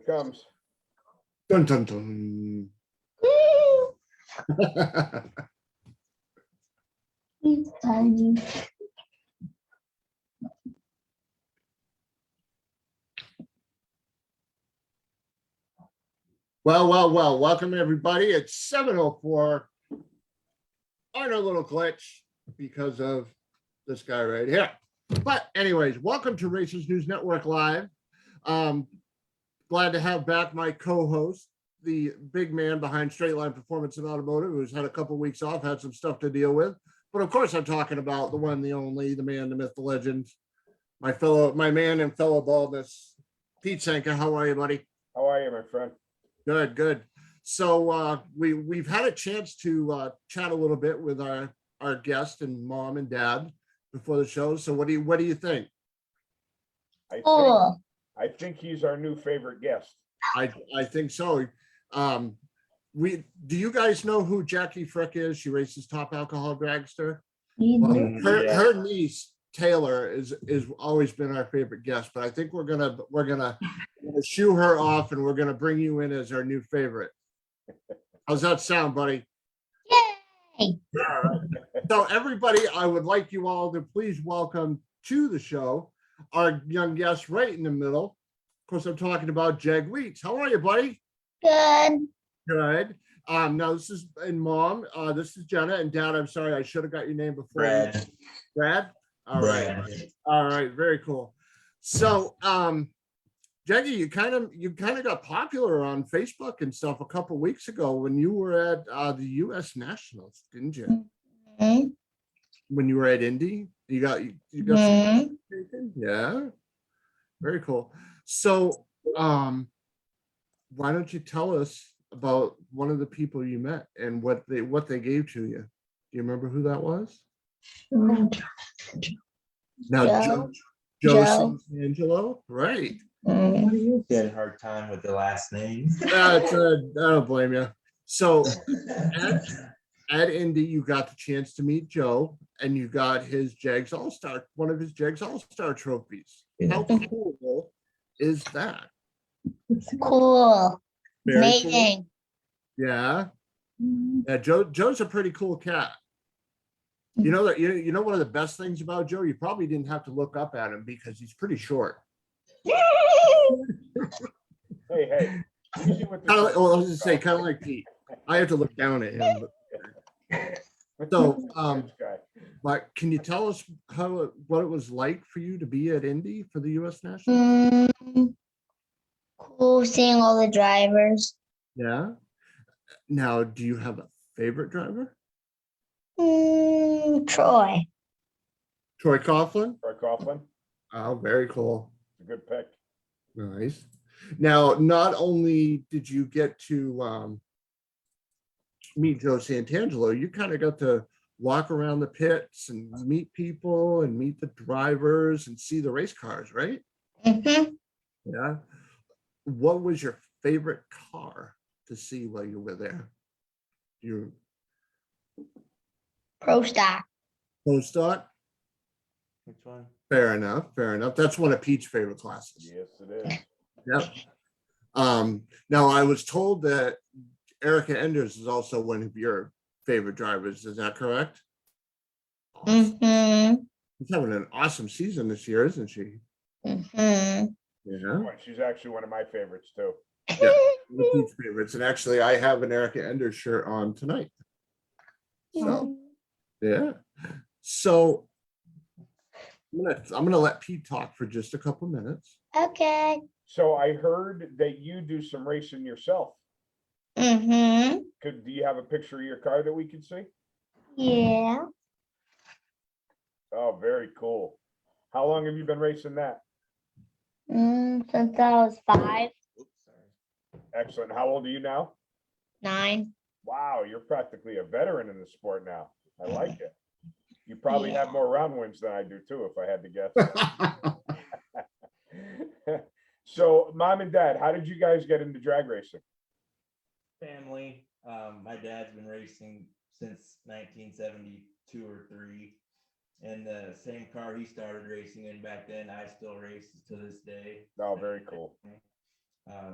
it comes. Dun, dun, dun. He's tiny. Well, welcome everybody. It's 7:04 on a little glitch because of this guy right here. But anyways, welcome to Racers News Network Live. Glad to have back my co-host, the big man behind Straight Line Performance and Automotive, who's had a couple weeks off, had some stuff to deal with. But of course, I'm talking about the one, the only, the man, the myth, the legend, my man and fellow baldness, Pete Senka. How are you, buddy? How are you, my friend? Good. So we've had a chance to chat a little bit with our guest and mom and dad before the show. So what do you think? I think he's our new favorite guest. I think so. Do you guys know who Jackie Frick is? She races Top Alcohol Dragster. Well, her niece Taylor is always been our favorite guest, but I think we're gonna shoo her off and we're gonna bring you in as our new favorite. How's that sound, buddy? Yay! All right. So everybody, I would like you all to please welcome to the show our young guest right in the middle. Of course, I'm talking about Jeg Weets. How are you, buddy? Good. Now this is mom. This is Jenna, and dad. I'm sorry, I should have got your name before. Brad. All right. Very cool. So, Jackie, you kind of got popular on Facebook and stuff a couple weeks ago when you were at the U.S. Nationals, didn't you? Mm-hmm. When you were at Indy, you got Mm-hmm. some, yeah, very cool. So, why don't you tell us about one of the people you met and what they gave to you? Do you remember who that was? Now, Joe Angelo, right? You had a hard time with the last name. I don't blame you. So at Indy, you got the chance to meet Joe, and you got his Jags All-Star, one of his Jags All-Star trophies. How cool is that? Cool. Very Amazing. cool. Yeah. Joe's a pretty cool cat. You know that you know one of the best things about Joe, you probably didn't have to look up at him because he's pretty short. Hey. I was just say kind of like Pete. I have to look down at him. So, but can you tell us what it was like for you to be at Indy for the U.S. Nationals? Cool seeing all the drivers. Yeah. Now, do you have a favorite driver? Troy. Troy Coughlin? Troy Coughlin. Oh, very cool. It's a good pick. Nice. Now, not only did you get to meet Joe Santangelo, you kind of got to walk around the pits and meet people and meet the drivers and see the race cars, right? Mm-hmm. Yeah. What was your favorite car to see while you were there? Pro stock. Post stock? Which one? Fair enough. That's one of Pete's favorite classes. Yes, it is. Yep. Now I was told that Erica Enders is also one of your favorite drivers. Is that correct? Awesome. Mm-hmm. She's having an awesome season this year, isn't she? Mm-hmm. Yeah. She's actually one of my favorites too. Yeah. One of Pete's favorites. And actually I have an Erica Enders shirt on tonight. So yeah. So I'm gonna let Pete talk for just a couple minutes. Okay. So I heard that you do some racing yourself. Mm-hmm. Do you have a picture of your car that we can see? Yeah. Oh, very cool. How long have you been racing that? Since I was 5, Excellent. How old are you now? 9. Wow, you're practically a veteran in the sport now. I like it. You probably have more round wins than I do too, if I had to guess. So, mom and dad, how did you guys get into drag racing? Family. My dad's been racing since 1972 or 3. And the same car he started racing in back then, I still race to this day. Oh, very cool.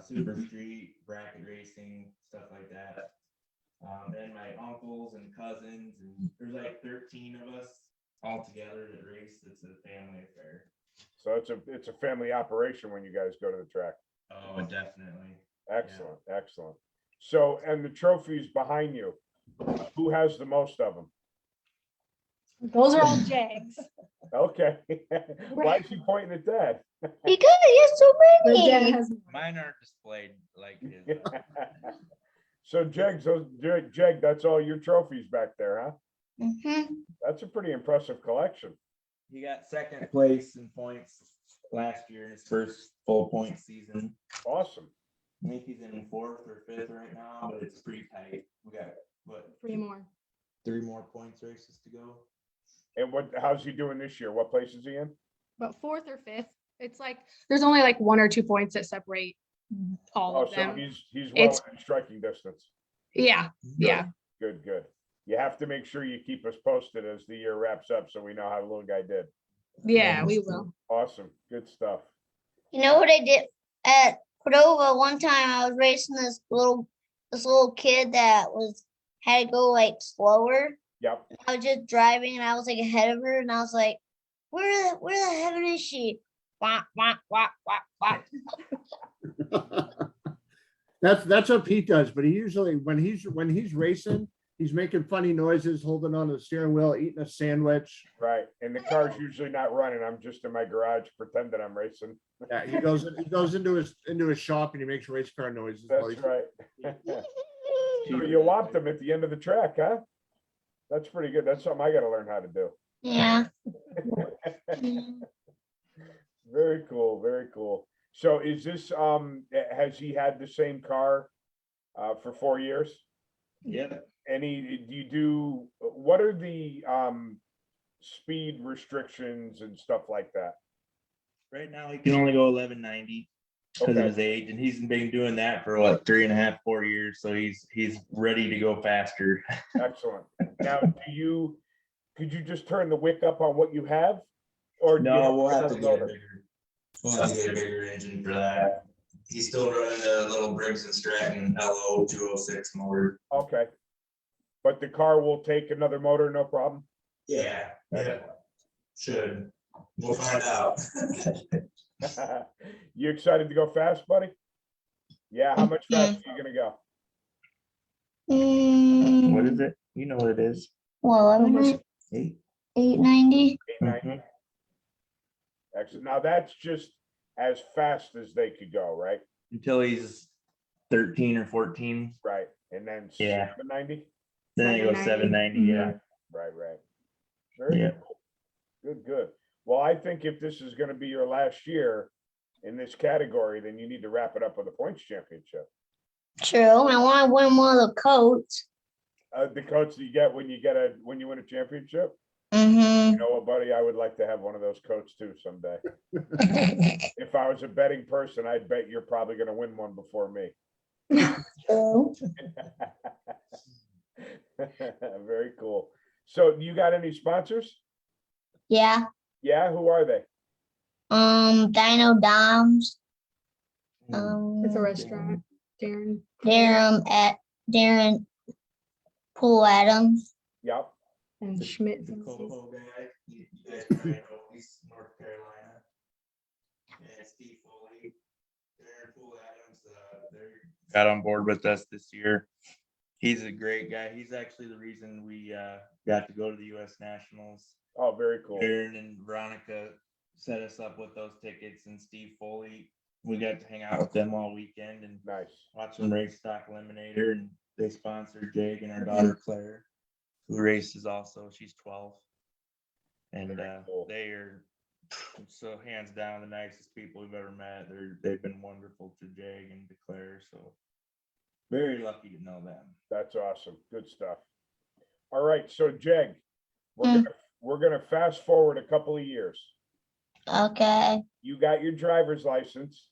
super street, bracket racing, stuff like that. And my uncles and cousins, and there's like 13 of us all together that race. It's a family affair. So it's a family operation when you guys go to the track. Oh, definitely. Excellent, excellent. So, and the trophies behind you, who has the most of them? Those are all Jags. Okay. Why is he pointing at Dad? Because you're so My dad many. has Mine aren't displayed like his. So Jeg, that's all your trophies back there, huh? Mm-hmm. That's a pretty impressive collection. He got second place in points last year in his first full point season. Awesome. I think he's in fourth or fifth right now, but it's pretty tight. We got what, 3 more. 3 more points races to go. And how's he doing this year? What place is he in? But 4th or 5th. It's like there's only like 1 or 2 points that separate all Oh, of so them. he's well It's- within striking distance. Yeah, yeah. Good, good. You have to make sure you keep us posted as the year wraps up so we know how the little guy did. Yeah, we will. Awesome. Good stuff. You know what I did at Cordova one time? I was racing this little kid that had to go like slower. Yep. I was just driving and I was like ahead of her and I was like, where the heaven is she? Wah, wah, wah, wah, wah. That's what Pete does, but he usually, when he's racing, he's making funny noises, holding on to the steering wheel, eating a sandwich. Right. And the car's usually not running. I'm just in my garage pretending I'm racing. Yeah, he goes into his shop and he makes race car noises. while That's he's- right. So you whopped him at the end of the track, huh? That's pretty good. That's something I gotta learn how to do. Yeah. Very cool, very cool. So is this, has he had the same car for 4 years? Yeah. What are the speed restrictions and stuff like that? Right now he can only go 1190 because Okay. of his age, and he's been doing that for what 3.5, 4 years. So he's ready to go faster. Excellent. Now, could you just turn the wick up on what you have? Or do you No, we'll have to another get a motor? bigger. We'll have to get a bigger engine for that. He's still running the little Briggs and Stratton LO 206 motor. Okay. But the car will take another motor, no problem? Yeah, yeah, should. We'll find out. You excited to go fast, buddy? Yeah, how much faster are you gonna go? What is it? You know what it is. Well, 8. 890. 890? Excellent. Now that's just as fast as they could go, right? Until he's 13 or 14. Right. And then Yeah. 790? Then he goes 790. Yeah. Right, right. Very Yeah. good. Good, good. Well, I think if this is gonna be your last year in this category, then you need to wrap it up with a points championship. True. I want to win one of the coats. The coats that you get when you win a championship. Mm-hmm. You know what, buddy? I would like to have one of those coats too someday. If I was a betting person, I'd bet you're probably gonna win one before me. True. Very cool. So you got any sponsors? Yeah. Yeah, who are they? Dino Doms. It's a restaurant, Darren. Darren Pool Adams. Yep. And Schmidt. The Coco guy, you guys probably know, he's North Carolina. And Steve Foley, Darren Poole Adams, they got on board with us this year. He's a great guy. He's actually the reason we got to go to the U.S. Nationals. Oh, very cool. Darren and Veronica set us up with those tickets, and Steve Foley, we got to hang out with them all weekend and Nice. watch them race stock eliminator, and they sponsored Jake and our daughter Claire, who races also. She's 12. And Very cool. they are so hands down the nicest people we've ever met. They've been wonderful to Jag and to Claire. So very lucky to know them. That's awesome. Good stuff. All right, so Jeg, we're gonna fast forward a couple of years. Okay. You got your driver's license.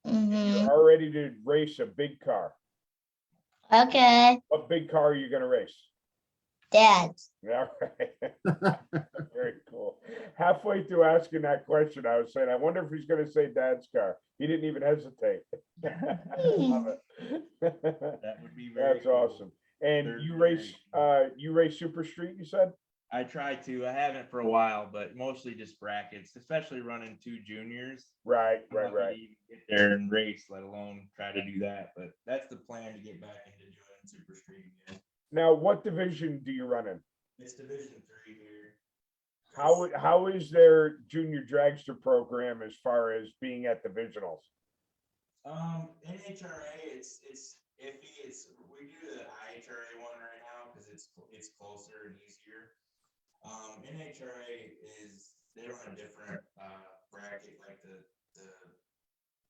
Mm-hmm. You're all ready to race a big car. Okay. What big car are you gonna race? Dad's. Yeah, right. Very cool. Halfway through asking that question, I was saying, I wonder if he's gonna say dad's car. He didn't even hesitate. Love it. That would be very That's cool. awesome. And Third you race Super Street, you said? I try to. I haven't for a while, but mostly just brackets, especially running 2 juniors. Right, I'm right, lucky to right. even get there and race, let alone try to do that. But that's the plan, to get back into doing Super Street again. Now, what division do you run in? It's Division 3 here. How is their junior dragster program as far as being at divisionals? NHRA, it's iffy. We do the IHRA one right now because it's closer and easier. NHRA they run a different bracket, like the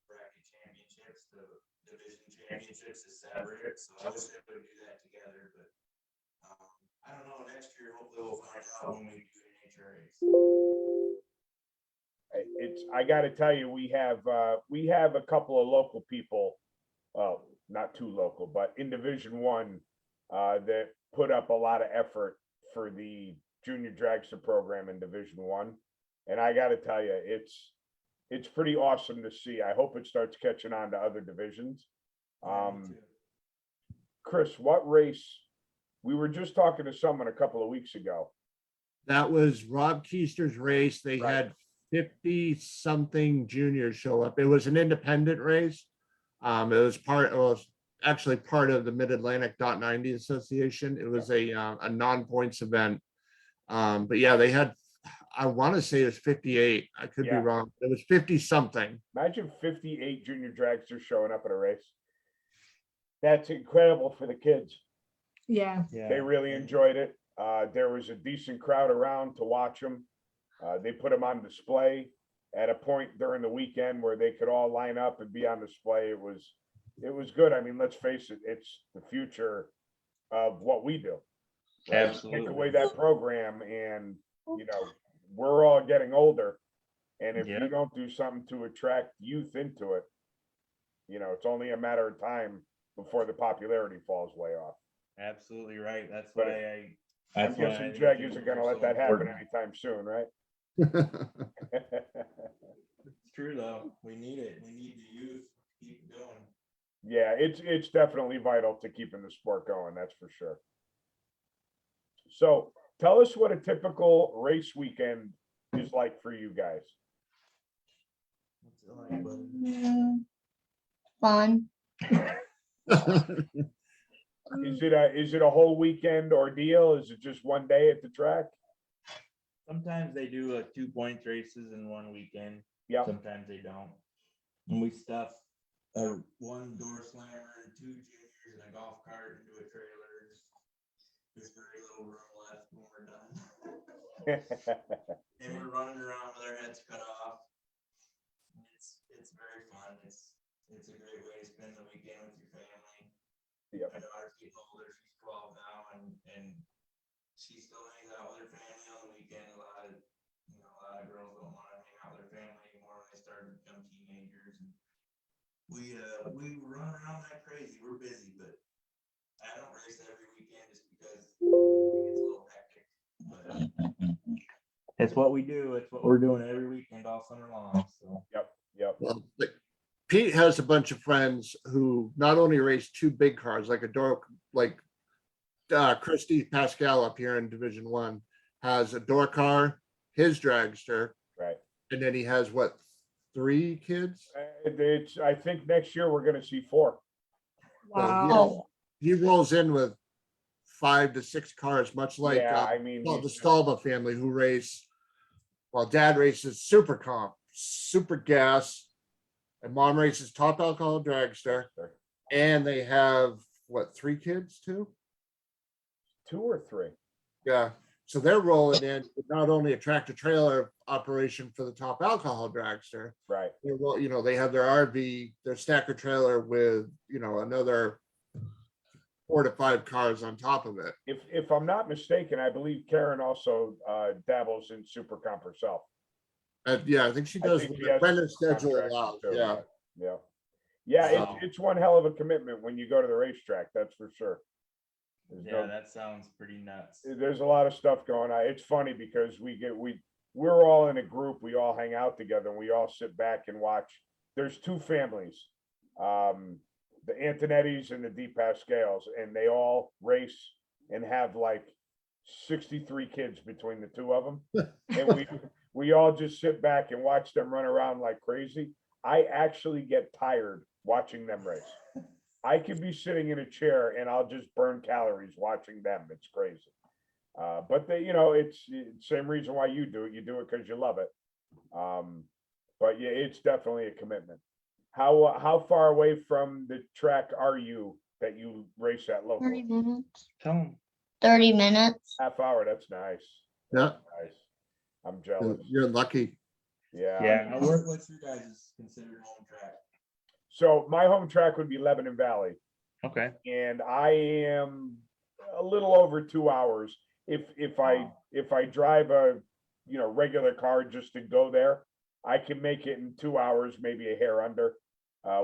bracket championships, the division championships is separate. So I wish they would do that together, but I don't know. Next year, hopefully, we'll find out when we do NHRAs. I got to tell you, we have a couple of local people, not too local, but in Division 1, that put up a lot of effort for the junior dragster program in Division 1. And I got to tell you, it's pretty awesome to see. I hope it starts catching on to other divisions. Chris, what race? We were just talking to someone a couple of weeks ago. That was Rob Keister's race. They Right. had 50-something juniors show up. It was an independent race. It was actually part of the Mid-Atlantic .90 Association. It was a non-points event. But yeah, they had, I want to say it was 58. I could be Yeah. wrong. It was 50-something. Imagine 58 junior dragsters showing up at a race. That's incredible for the kids. Yeah. They really enjoyed it. There was a decent crowd around to watch them. They put them on display at a point during the weekend where they could all line up and be on display. It was good. I mean, let's face it, it's the future of what we do. Right? Absolutely. Take away that program and, we're all getting older. And if you Yep. don't do something to attract youth into it, it's only a matter of time before the popularity falls way off. Absolutely right. That's But why I'm guessing Jag isn't gonna let that happen anytime soon, right? It's true though. We need it. We need the youth to keep going. Yeah, it's definitely vital to keeping the sport going, that's for sure. So tell us what a typical race weekend is like for you guys. What's it like, buddy? Fun. Is it a whole weekend ordeal? Is it just one day at the track? Sometimes they do 2 points races in one weekend. Yeah. Sometimes they don't. And we stuff one door slammer and 2 juniors and a golf cart into a trailer. There's very little room left when we're done. And we're running around with our heads cut off. It's very fun. It's a great way to spend the weekend with your family. Yep. My daughter's getting older. She's 12 now, and she still hangs out with her family on the weekend. A lot of girls don't want to hang out with their family anymore when they start to become teenagers. And we run around like crazy. We're busy, but I don't race every weekend just because it gets a little hectic. But it's what we do. It's what we're doing every weekend all summer long. So Yep. Well, Pete has a bunch of friends who not only race 2 big cars, like Christy Pascal up here in Division 1 has a door car, his dragster, Right. and then he has 3 kids? I think next year we're gonna see 4. Wow. Oh, He rolls in with 5 to 6 cars, much like Yeah, I mean, the Stalba family who race. Well, dad races super comp, super gas, and mom races top alcohol dragster, and they have 3 kids too? 2 or 3. Yeah, so they're rolling in with not only a tractor trailer operation for the top alcohol dragster, Right. they have their RV, their stacker trailer with, another 4 to 5 cars on top of it. If I'm not mistaken, I believe Karen also dabbles in Super Comp herself. Yeah, I think she does think she when has the schedule contracts allows. too, Yeah. Yeah. Wow. It's one hell of a commitment when you go to the racetrack, that's for sure. Yeah, that sounds pretty nuts. There's a lot of stuff going on. It's funny because we're all in a group. We all hang out together and we all sit back and watch. There's two families, the Antonettis and the DePascales, and they all race and have like 63 kids between the two of them. And we all just sit back and watch them run around like crazy. I actually get tired watching them race. I could be sitting in a chair and I'll just burn calories watching them. It's crazy. But they, it's the same reason why you do it. You do it because you love it. But yeah, it's definitely a commitment. How far away from the track are you that you race at 30 locally? minutes. Tell them. 30 minutes. Half hour. That's nice. Yeah, Nice. I'm jealous. you're lucky. Yeah. Yeah. Now, what's your guys' considered home track? So my home track would be Lebanon Valley, Okay. and I am a little over 2 hours. If I drive a regular car just to go there, I can make it in 2 hours, maybe a hair under.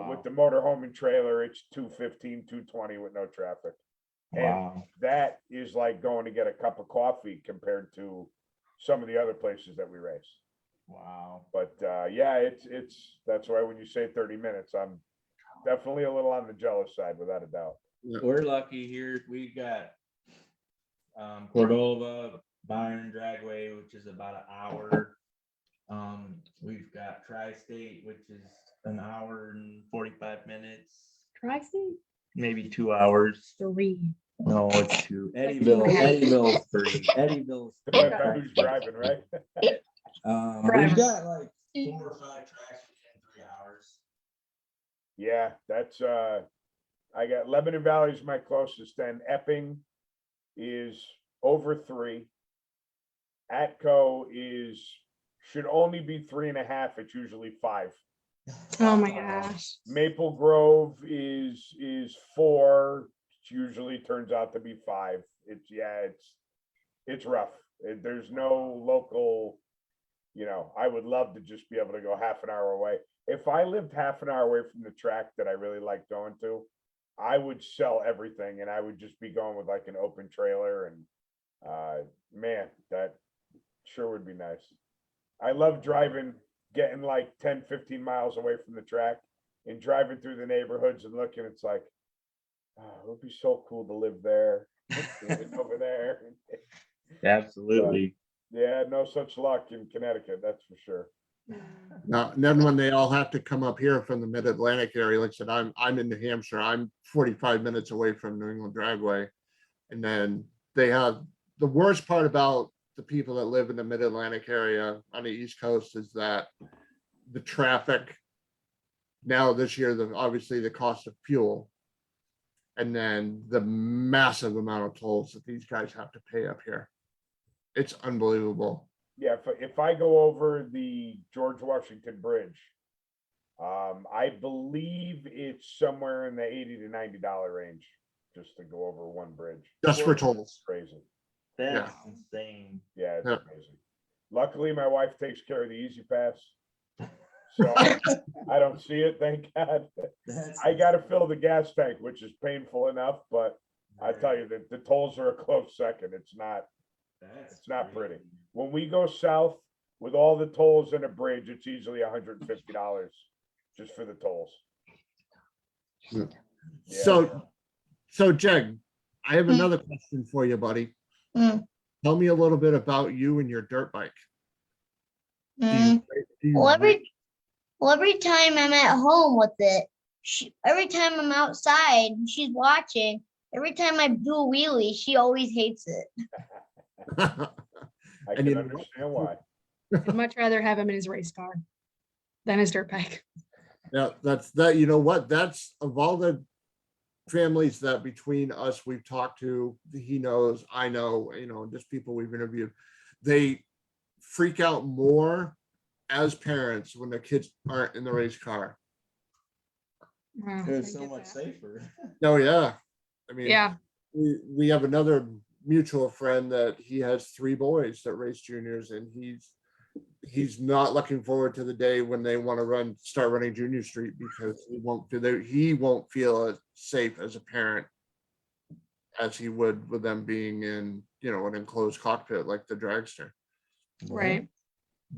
With the motorhome and trailer, it's 2:15, 2:20 with no traffic. And Wow. that is like going to get a cup of coffee compared to some of the other places that we race. Wow. But yeah, it's that's why when you say 30 minutes, I'm definitely a little on the jealous side, without a doubt. We're lucky here. We got Cordova, Byron Dragway, which is about an hour. We've got Tri-State, which is an hour and 45 minutes, Tri-State? maybe 2 hours. 3. No, it's 2. Eddyville's 3. Eddyville's Depends on who's driving, right? We've got like 4 or 5 tracks within 3 hours. Yeah, that's I got Lebanon Valley is my closest, then Epping is over 3. Atco should only be 3.5. It's usually 5. Oh my gosh. Maple Grove is 4. It usually turns out to be 5. It's rough. There's no local, I would love to just be able to go half an hour away. If I lived half an hour away from the track that I really like going to, I would sell everything and I would just be going with like an open trailer, and man, that sure would be nice. I love driving, getting like 10, 15 miles away from the track and driving through the neighborhoods and looking, it's like, oh, it would be so cool to live there, over there. Absolutely. Yeah, no such luck in Connecticut, that's for sure. Now, and then when they all have to come up here from the mid-Atlantic area, like I said, I'm in New Hampshire. I'm 45 minutes away from New England Dragway. And then they have the worst part about the people that live in the mid-Atlantic area on the East Coast is that the traffic now this year, obviously the cost of fuel, and then the massive amount of tolls that these guys have to pay up here. It's unbelievable. Yeah, if I go over the George Washington Bridge, I believe it's somewhere in the $80 to $90 range just to go over one bridge. Just for tolls. Crazy. That's insane. Yeah, it's Yeah. crazy. Luckily, my wife takes care of the Easy Pass, so I don't see it. Thank God. I got to fill the gas tank, which is painful enough, but I tell you that the tolls are a close second. It's not pretty. When we go south with all the tolls and a bridge, it's easily $150 just for the tolls. Yeah. Yeah. So Jag, I have another question for you, buddy. Mm. Tell me a little bit about you and your dirt bike. Do Mm. you Well, every time I'm at home with it, every time I'm outside, and she's watching. Every time I do a wheelie, she always hates it. I And can you know what? understand why. I'd much rather have him in his race car than his dirt bike. Yeah, you know what, that's of all the families that between us we've talked to, he knows, I know, just people we've interviewed, they freak out more as parents when their kids aren't in the race car. Wow, It's I so get much that. safer. Oh, yeah. I mean, Yeah. we have another mutual friend that he has 3 boys that race juniors, and he's not looking forward to the day when they want to start running Junior Street, because he won't feel safe as a parent as he would with them being in, an enclosed cockpit like the dragster. Right.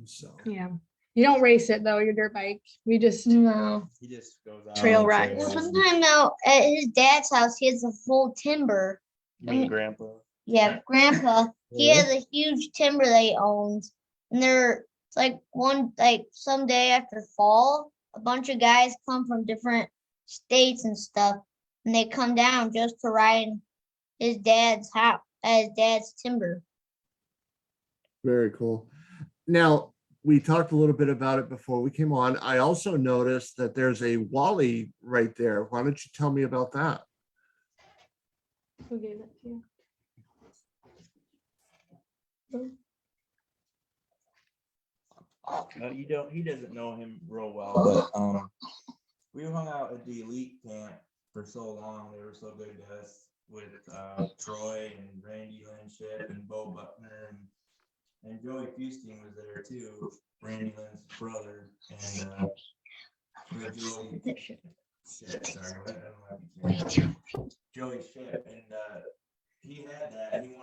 So Yeah. You don't race it though, your dirt bike. We just No. He just goes out. Trail on rides. Well, trails. sometime now at his dad's house, he has a whole timber. You mean grandpa? Yeah, grandpa, he has a huge timber that he owns. And it's like someday after fall, a bunch of guys come from different states and stuff. And they come down just to ride in his dad's house, his dad's timber. very cool. Now, we talked a little bit about it before we came on. I also noticed that there's a Wally right there. Why don't you tell me about that? who gave it to you? He doesn't know him real well, but we hung out at the elite camp for so long. They were so good to us with Troy and Randy Lynship and Bo Buckner and Joey Fusting was there too, Randy Lynn's brother, and Joey sorry, what? I don't know. Joey Ship, and he had that. He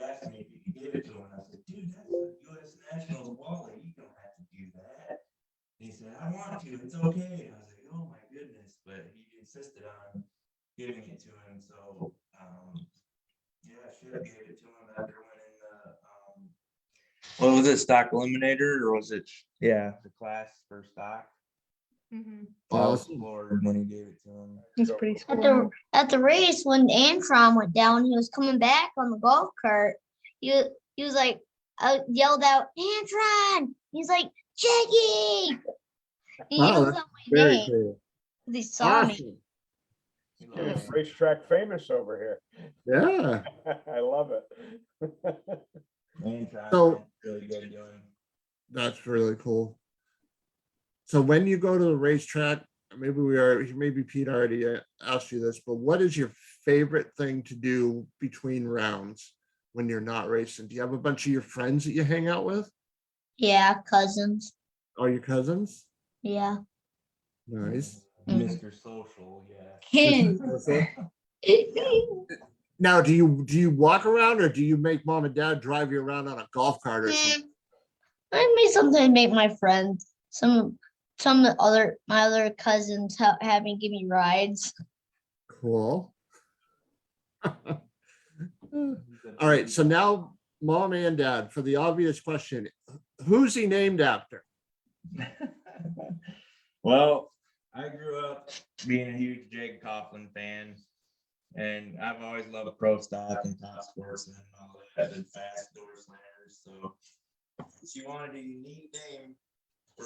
asked me if he could give it to him, and I said, dude, that's a U.S. Nationals Wally. You don't have to do that. And he said, I want to. It's okay. And I was like, oh my goodness, but he insisted on giving it to him. So yeah, Ship gave it to him after winning the what was it, stock eliminator, or was it the class for stock? Mhm. I was Awesome. floored when he gave it to him. It's pretty At cool. the race, when Antron went down, he was coming back on the golf cart. He was like, I yelled out, Antron! He's like, Jackie! He Wow, yelled that's out my very name. cool. They saw me. Awesome. Getting racetrack famous over here. Yeah. I love it. And John So- really good doing. That's really cool. So when you go to the racetrack, maybe Pete already asked you this, but what is your favorite thing to do between rounds when you're not racing? Do you have a bunch of your friends that you hang out with? Yeah, cousins. All your cousins? Yeah. Nice. Mr. Social, yeah. Now, do you walk around or do you make mom and dad drive you around on a golf cart or something? I may sometimes make my friends, my other cousins have me give me rides. Cool. All right, so now mom and dad, for the obvious question, who's he named after? Well, I grew up being a huge Jag Coughlin fan, and I've always loved pro stock and top sports and all that, and fast door sliders. So she wanted a unique name for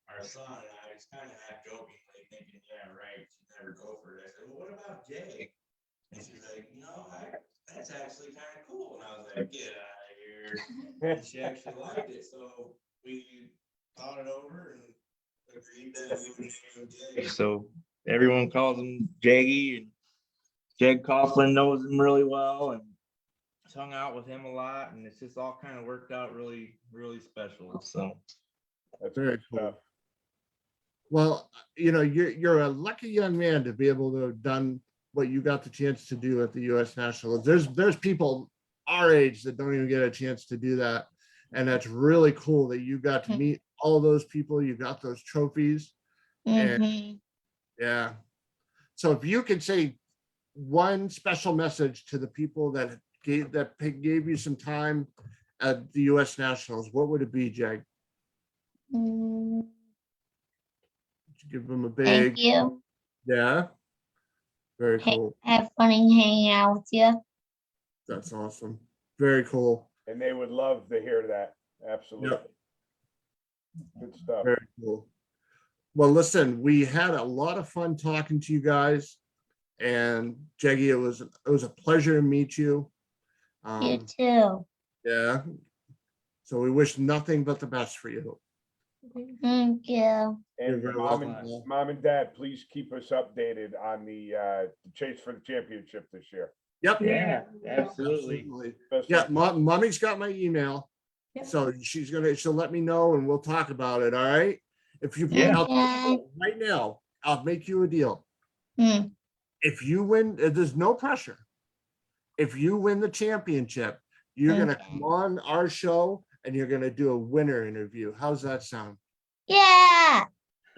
our son, and I was kind of half jokingly thinking, yeah, right, she'd never go for it. I said, well, what about Jag? And she's like, that's actually kind of cool. And I was like, get out of here. And she actually liked it, so we thought it over and agreed that we would name him Jag. So everyone calls him Jaggy, and Jag Coughlin knows him really well and hung out with him a lot, and it's just all kind of worked out really, really special. So That's Very good cool. stuff. Well, you're a lucky young man to be able to have done what you got the chance to do at the U.S. Nationals. There's people our age that don't even get a chance to do that, and that's really cool that you got to meet all those people. You got those trophies, and Mhm. yeah. So if you could say one special message to the people that gave you some time at the U.S. Nationals, what would it be, Jag? Mm, Give them a Thank big, you. yeah. Very Hey. cool. Have fun hanging out with you. That's awesome. Very cool. And they would love to hear that. Absolutely. Good stuff. Very cool. Well, listen, we had a lot of fun talking to you guys, and Jaggy, it was a pleasure to meet you. You too. Yeah. So we wish nothing but the best for you. Thank you. You're And very mom welcome, and, Paul. mom and dad, please keep us updated on the chase for the championship this year. Yep. yeah, absolutely. Especially- Yeah, mommy's got my email, Yeah. so she'll let me know and we'll talk about it. All right. If you Yeah. right now, I'll make you a deal. Hmm. If you win, there's no pressure. if you win the championship, you're gonna come on our show and you're gonna do a winner interview. How's that sound? Yeah.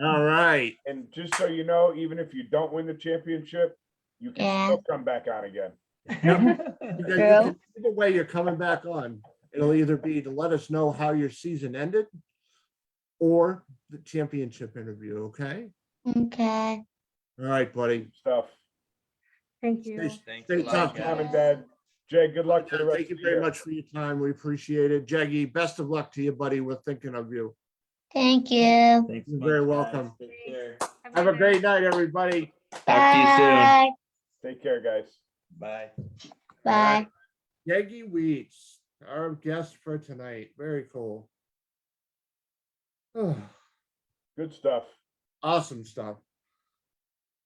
All right. And just so you know, even if you don't win the championship, you can Yeah. still come back on again. Either way, you're coming back on. It'll either be to let us know how your season ended or the championship interview. Okay. Okay. All right, buddy. Stuff. Thank you. Thanks Stay a lot, tough, Mom and guys. Dad. Jay, good luck for the rest Thank you of the very year. much for your time. We appreciate it. Jaggy, best of luck to you, buddy. We're thinking of you. Thank you. Thanks You're a very bunch, guys. welcome. Take care. Have a great night, everybody. Talk to you soon. Bye. Take care, guys. Bye. Bye. Jeg Weets, our guest for tonight. Very cool. Good stuff. Awesome stuff.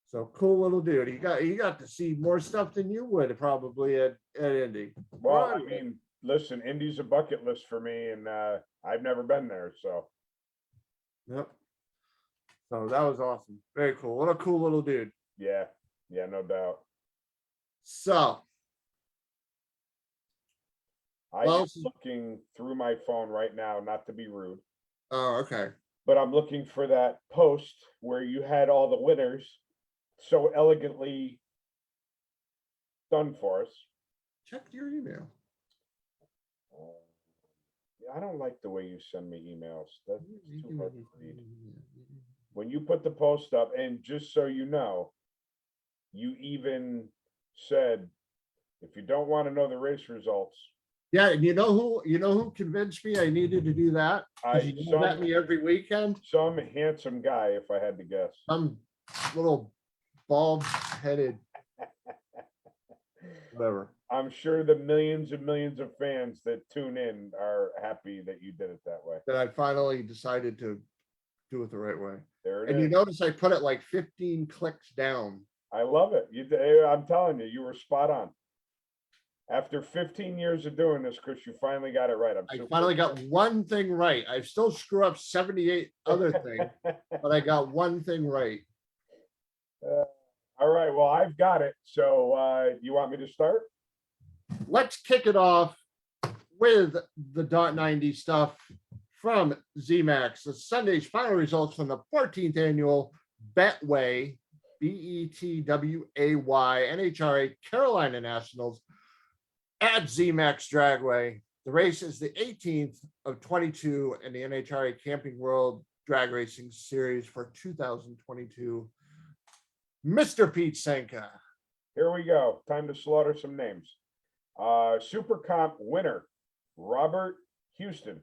So cool little dude. He got to see more stuff than you would probably at Indy. Well, I mean, listen, Indy's a bucket list for me, and I've never been there, so. Yep. So that was awesome. Very cool. What a cool little dude. Yeah, no doubt. So I'm Well- looking through my phone right now, not to be rude, oh, okay. but I'm looking for that post where you had all the winners so elegantly done for us. Check your email. I don't like the way you send me emails. That's too hard to read. When you put the post up, and just so you know, you even said, if you don't want to know the race results, Yeah, and you know who convinced me I needed to do that? 'Cause you yell at me every weekend. some handsome guy, if I had to guess. Some little bald-headed whatever. I'm sure the millions and millions of fans that tune in are happy that you did it that way. That I finally decided to do it the right way. There it And you is. notice I put it like 15 clicks down. I love it. I'm telling you, you were spot on. After 15 years of doing this, Chris, you finally got it right. I'm I super finally got one thing right. I still screw up 78 other things, but I got one thing right. All right, well, I've got it. So you want me to start? Let's kick it off with the .90 stuff from ZMAX. The Sunday's final results from the 14th annual Betway, BETWAY NHRA Carolina Nationals at ZMAX Dragway. The race is the 18th of 22 in the NHRA Camping World Drag Racing Series for 2022. Mr. Pete Senka. Here we go. Time to slaughter some names. Super Comp winner, Robert Houston,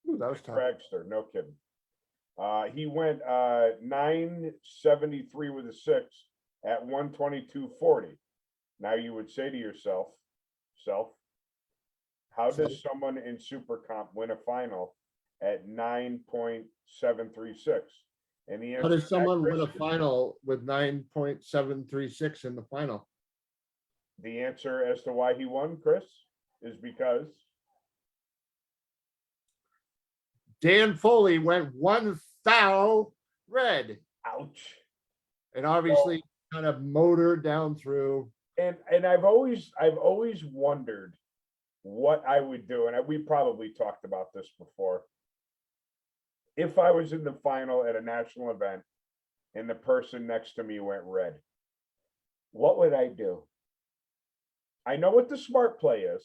Ooh, that was tough. dragster, no kidding. He went 973 with a 6 at 122.40. Now you would say to yourself, how does someone in Super Comp win a final at 9.736? And the answer How does to that, someone win a Chris, final with 9.736 in the final? the answer as to why he won, Chris, is because Dan Foley went 1,000 red ouch. and obviously kind of motored down through. And I've always wondered what I would do, and we probably talked about this before. If I was in the final at a national event and the person next to me went red, what would I do? I know what the smart play is,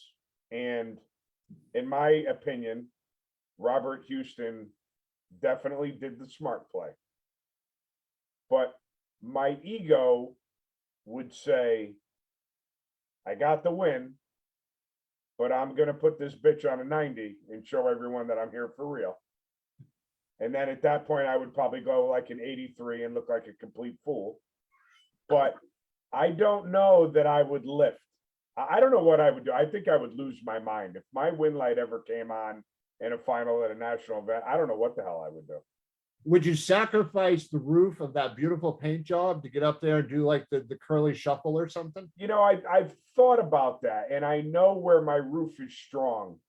and in my opinion, Robert Houston definitely did the smart play. But my ego would say, I got the win, but I'm going to put this bitch on a 90 and show everyone that I'm here for real. And then at that point, I would probably go like an 83 and look like a complete fool. But I don't know that I would lift. I don't know what I would do. I think I would lose my mind. If my win light ever came on in a final at a national event, I don't know what the hell I would do. Would you sacrifice the roof of that beautiful paint job to get up there and do like the curly shuffle or something? You know, I've thought about that, and I know where my roof is strong,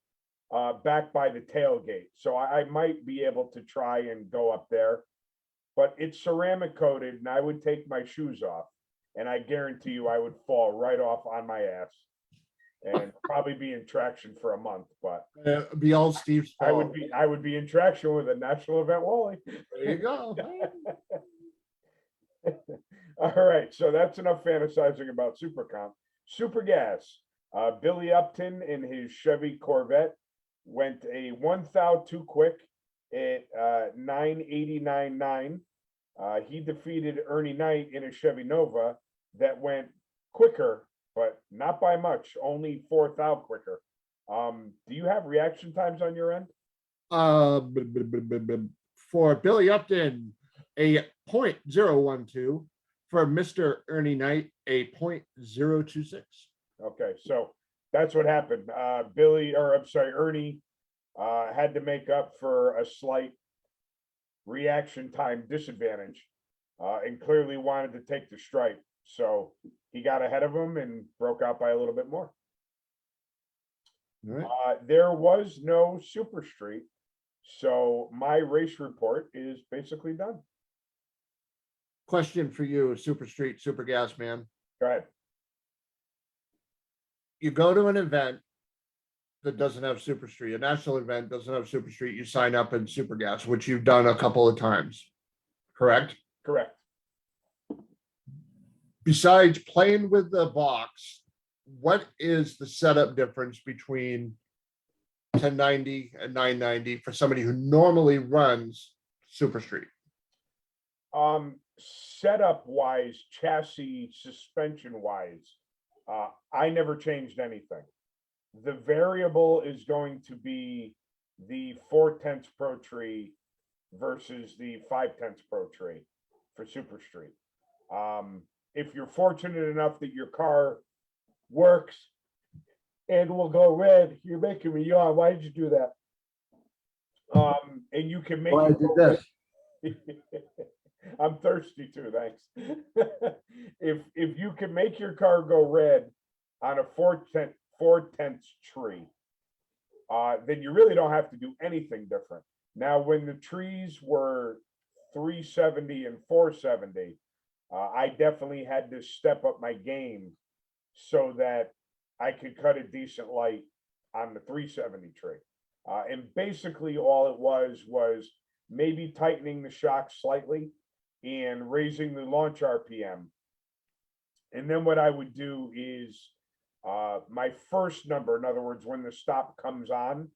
back by the tailgate. So I might be able to try and go up there, but it's ceramic coated, and I would take my shoes off. and I guarantee you I would fall right off on my ass and probably be in traction for a month, but Be all Steve's I fault. would be in traction with a national event Wally. There you go. All right, so that's enough fantasizing about Super Comp. Super Gas, Billy Upton in his Chevy Corvette went a 1,000 too quick at 989.9. He defeated Ernie Knight in a Chevy Nova that went quicker, but not by much, only 4,000 quicker. Do you have reaction times on your end? For Billy Upton, a 0.012. For Mr. Ernie Knight, a 0.026. Okay, so that's what happened. Ernie had to make up for a slight reaction time disadvantage and clearly wanted to take the stripe. So he got ahead of him and broke out by a little bit more. All right. There was no Super Street, so my race report is basically done. Question for you, Super Street, Super Gas man. Go ahead. You go to an event that doesn't have Super Street, a national event doesn't have Super Street, you sign up in Super Gas, which you've done a couple of times, correct? Correct. Besides playing with the box, what is the setup difference between 1090 and 990 for somebody who normally runs Super Street? Setup wise, chassis suspension wise, I never changed anything. The variable is going to be the 4/10 Pro Tree versus the 5/10 Pro Tree for Super Street. If you're fortunate enough that your car works and will go red, you're making me yawn. Why did you do that? And you can make Well, I it did go this. red. I'm thirsty too, thanks. If you can make your car go red on a 4/10 tree, then you really don't have to do anything different. Now, when the trees were 370 and 470, I definitely had to step up my game so that I could cut a decent light on the 370 tree. And basically all it was maybe tightening the shock slightly and raising the launch RPM. And then what I would do is my first number, in other words, when the stop comes on,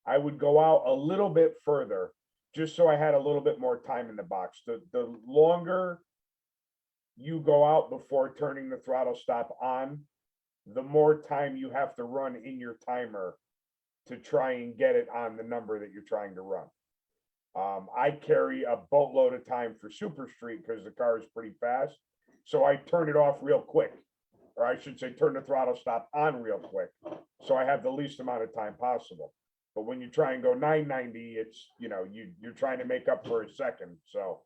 I would go out a little bit further just so I had a little bit more time in the box. The longer you go out before turning the throttle stop on, the more time you have to run in your timer to try and get it on the number that you're trying to run. I carry a boatload of time for Super Street because the car is pretty fast. So I turn it off real quick, or I should say turn the throttle stop on real quick. So I have the least amount of time possible. But when you try and go 990, it's, you're trying to make up for a second. So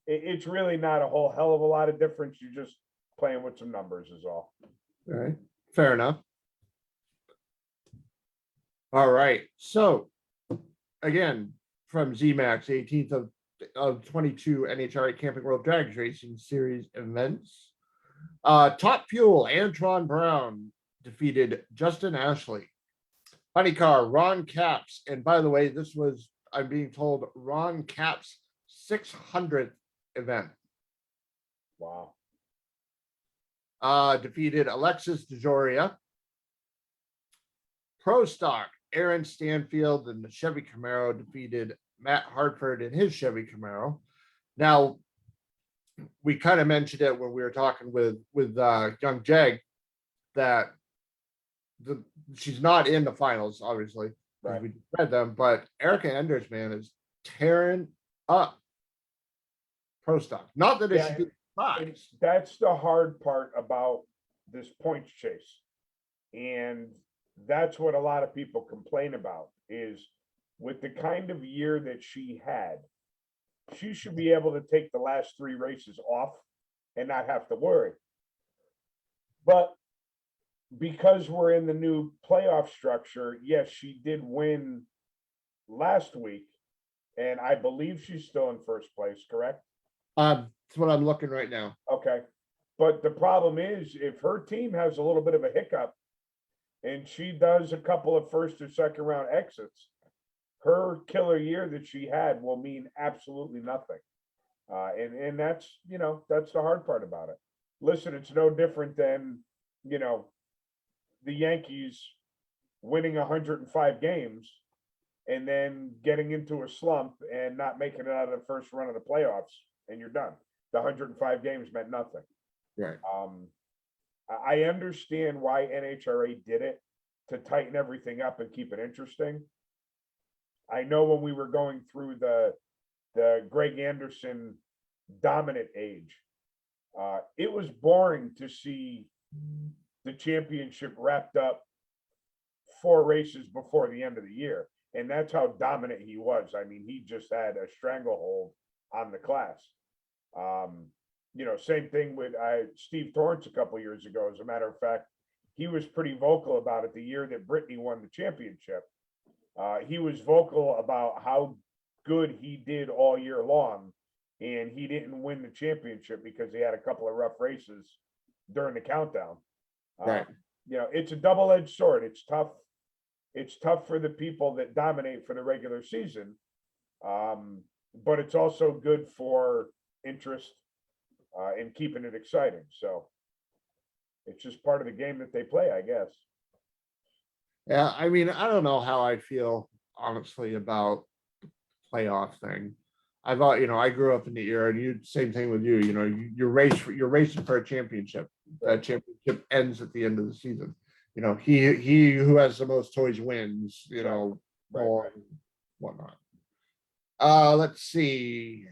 it's really not a whole hell of a lot of difference. You're just playing with some numbers is all. All right, fair enough. All right, so again, from ZMAX, 18th of 22 NHRA Camping World Drag Racing Series events. Top Fuel, Antron Brown defeated Justin Ashley. Funny Car, Ron Capps, and by the way, this was, I'm being told, Ron Capps' 600th event. Wow. Defeated Alexis DeJoria. Pro Stock, Aaron Stanfield and the Chevy Camaro defeated Matt Hartford in his Chevy Camaro. Now, we kind of mentioned it when we were talking with Young Jag that she's not in the finals, obviously. Right. We read them, but Erica Enders, man, is tearing up Pro Stock. Not that it should be And that's the hard part about this points chase. And that's what a lot of people complain about is with the kind of year that she had, she should be able to take the last 3 races off and not have to worry. But because we're in the new playoff structure, yes, she did win last week. And I believe she's still in first place, correct? That's what I'm looking right now. Okay. But the problem is, if her team has a little bit of a hiccup and she does a couple of first or second round exits, her killer year that she had will mean absolutely nothing. And that's, that's the hard part about it. Listen, it's no different than, the Yankees winning 105 games and then getting into a slump and not making it out of the first run of the playoffs, and you're done. The 105 games meant nothing. Right. I understand why NHRA did it, to tighten everything up and keep it interesting. I know when we were going through the Greg Anderson dominant age, it was boring to see the championship wrapped up 4 races before the end of the year. And that's how dominant he was. I mean, he just had a stranglehold on the class. Same thing with Steve Torrance a couple years ago. As a matter of fact, he was pretty vocal about it the year that Brittany won the championship. He was vocal about how good he did all year long, and he didn't win the championship because he had a couple of rough races during the countdown. Right. It's a double-edged sword. It's tough. It's tough for the people that dominate for the regular season, but it's also good for interest and keeping it exciting. So it's just part of the game that they play, I guess. Yeah, I mean, I don't know how I feel honestly about the playoff thing. I thought, I grew up in the era, and same thing with you. You're racing for a championship. That championship ends at the end of the season. He who has the most toys wins. Or whatnot. Let's see.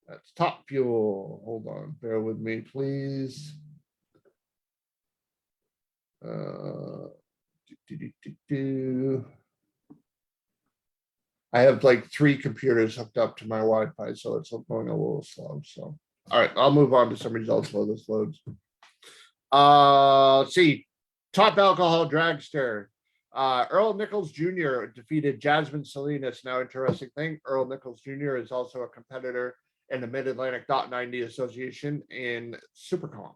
That's Top Fuel. Hold on, bear with me, please. I have like 3 computers hooked up to my Wi-Fi, so it's going a little slow. So, all right, I'll move on to some results while this loads. Let's see. Top alcohol dragster. Earl Nichols Jr. defeated Jasmine Salinas. Now, interesting thing, Earl Nichols Jr. is also a competitor in the Mid-Atlantic .90 Association in Super Comp.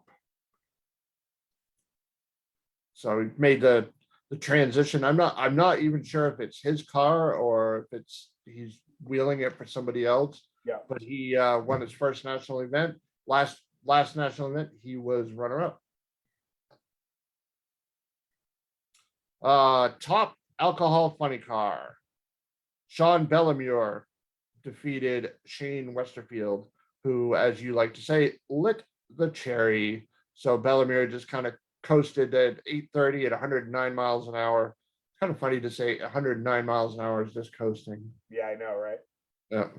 So he made the transition. I'm not even sure if it's his car or if he's wheeling it for somebody else. Yeah. But he won his first national event. Last national event, he was runner-up. Top alcohol funny car. Sean Bellemure defeated Shane Westerfield, who, as you like to say, lit the cherry. So Bellemure just kind of coasted at 830 at 109 miles an hour. Kind of funny to say 109 miles an hour is just coasting. Yeah, I know, right? Yeah.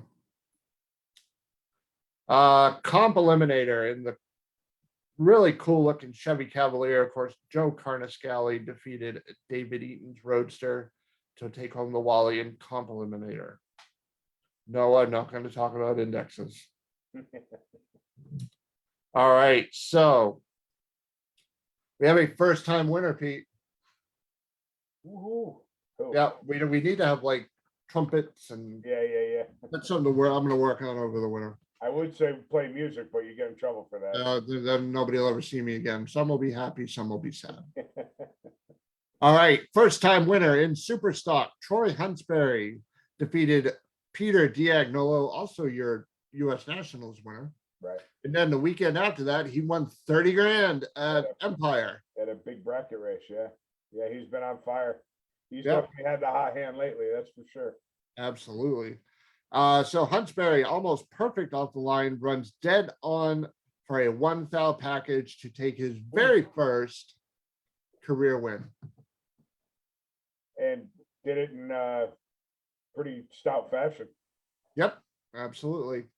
Comp eliminator in the really cool looking Chevy Cavalier. Of course, Joe Carnescali defeated David Eaton's Roadster to take home the Wally in comp eliminator. No, I'm not going to talk about indexes. All right, so we have a first-time winner, Pete. Woohoo. Cool. Yeah, we need to have like trumpets and Yeah. that's something I'm going to work on over the winter. I would say play music, but you get in trouble for that. Then nobody will ever see me again. Some will be happy, some will be sad. All right, first-time winner in Super Stock, Troy Huntsberry defeated Peter Diagnolo, also your U.S. Nationals winner. Right. And then the weekend after that, he won 30 grand at Empire. At a big bracket race, yeah. Yeah, he's been on fire. He's Yep. definitely had the hot hand lately, that's for sure. Absolutely. So Huntsberry, almost perfect off the line, runs dead on for a 1,000 package to take his very first career win. And did it in pretty stout fashion. Yep, absolutely.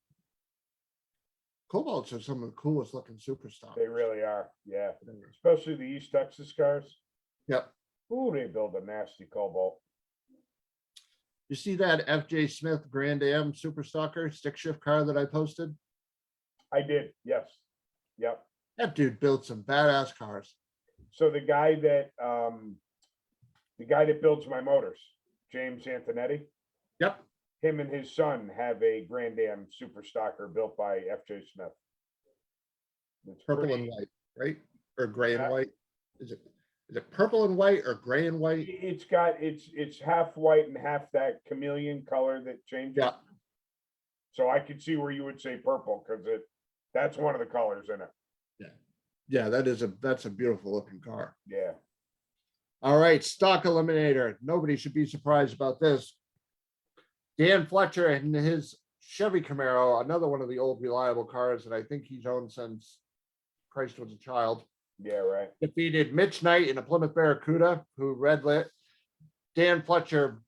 Cobalts are some of the coolest looking super stocks. They really are, yeah. Especially the East Texas cars. Yep. Ooh, they build a nasty Cobalt. You see that FJ Smith Grand Am Super Stalker stick shift car that I posted? I did, yes. Yep. That dude built some badass cars. So the guy that builds my motors, James Antonetti, Yep. him and his son have a Grand Am Super Stocker built by FJ Smith. It's purple pretty- and white, right? Or gray and Yeah. white? Is it purple and white or gray and white? It's got, it's half white and half that chameleon color that changes. Yeah. So I could see where you would say purple, because that's one of the colors in it. Yeah, that's a beautiful looking car. Yeah. All right, stock eliminator. Nobody should be surprised about this. Dan Fletcher and his Chevy Camaro, another one of the old reliable cars that I think he's owned since Christ was a child, Yeah, right. defeated Mitch Knight in a Plymouth Barracuda, who red lit. Dan Fletcher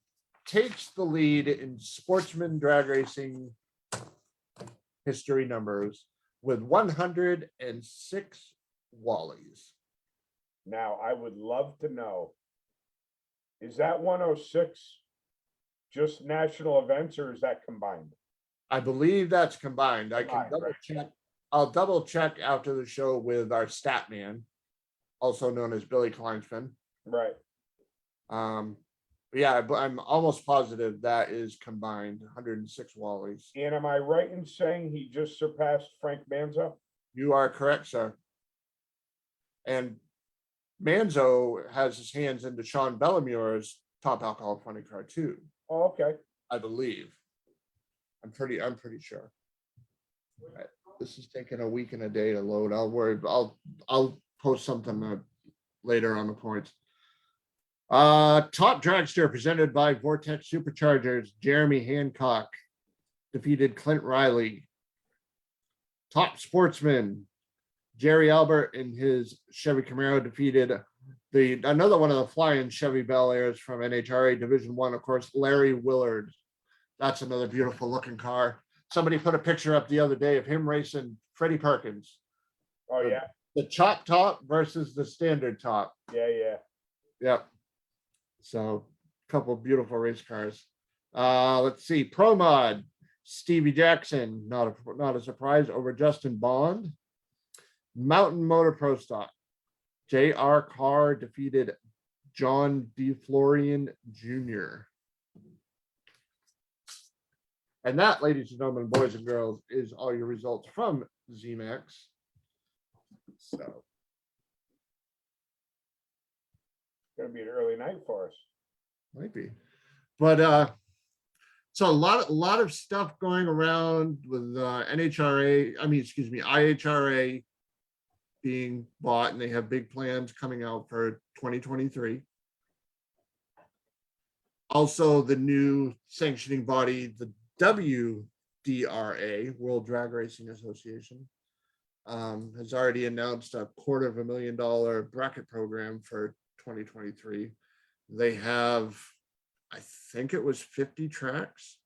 takes the lead in sportsman drag racing history numbers with 106 Wallies. Now, I would love to know, is that 106 just national events, or is that combined? I believe that's combined. I can Combined, double right. check. I'll double check after the show with our stat man, also known as Billy Kleinsman. Right. Yeah, but I'm almost positive that is combined, 106 Wallies. And am I right in saying he just surpassed Frank Manzo? You are correct, sir. And Manzo has his hands into Sean Bellamure's top alcohol 20 car too, Oh, okay. I believe. I'm pretty sure. All right, this is taking a week and a day to load. I'll post something later on the points. Top dragster presented by Vortex Superchargers. Jeremy Hancock defeated Clint Riley. Top sportsman Jerry Albert in his Chevy Camaro defeated another one of the flying Chevy Bel Airs from NHRA Division One, of course, Larry Willard. That's another beautiful looking car. Somebody put a picture up the other day of him racing Freddie Perkins. Oh, yeah. The chop top versus the standard top. Yeah, yeah. Yep. So a couple of beautiful race cars. Let's see. Pro Mod, Stevie Jackson, not a surprise, over Justin Bond. Mountain Motor Pro Stock, J.R. Carr defeated John DeFlorian Jr. And that, ladies and gentlemen, boys and girls, is all your results from ZMAX. So Gonna be an early night for us. might be, but so a lot of stuff going around with NHRA. I mean, excuse me, IHRA being bought, and they have big plans coming out for 2023. Also, the new sanctioning body, the WDRA, World Drag Racing Association, has already announced a $250,000 bracket program for 2023. They have, I think it was 50 tracks,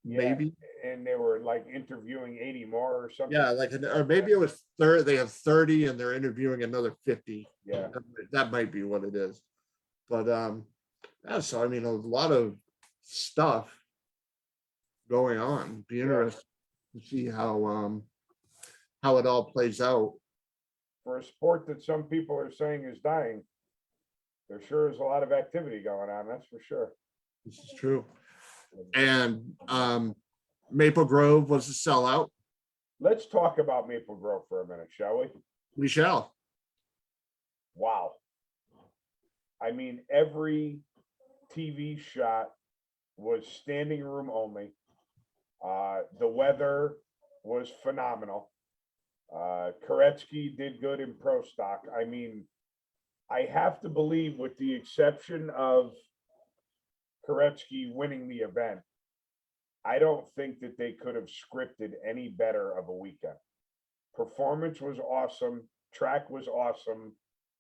Yeah. maybe. And they were like interviewing 80 more or something. Yeah, or maybe it was 30. They have 30 and they're interviewing another 50. Yeah. That might be what it is. But yeah, so I mean, a lot of stuff going on. Be interesting to see how it all plays out. For a sport that some people are saying is dying, there sure is a lot of activity going on, that's for sure. This is true. And Maple Grove was a sellout. Let's talk about Maple Grove for a minute, shall we? We shall. Wow. I mean, every TV shot was standing room only. The weather was phenomenal. Koretsky did good in pro stock. I mean, I have to believe, with the exception of Koretsky winning the event, I don't think that they could have scripted any better of a weekend. Performance was awesome. Track was awesome.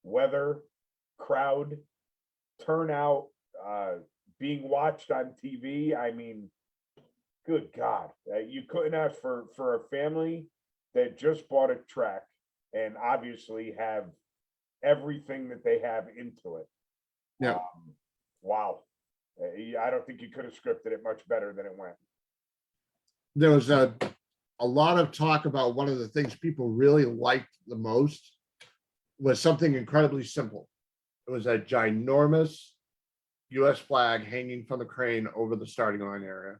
Weather, crowd, turnout, being watched on TV. I mean, good God, you couldn't ask for a family that just bought a track and obviously have everything that they have into it. Yeah. Wow. I don't think you could have scripted it much better than it went. There was a lot of talk about one of the things people really liked the most was something incredibly simple. It was a ginormous US flag hanging from the crane over the starting line area.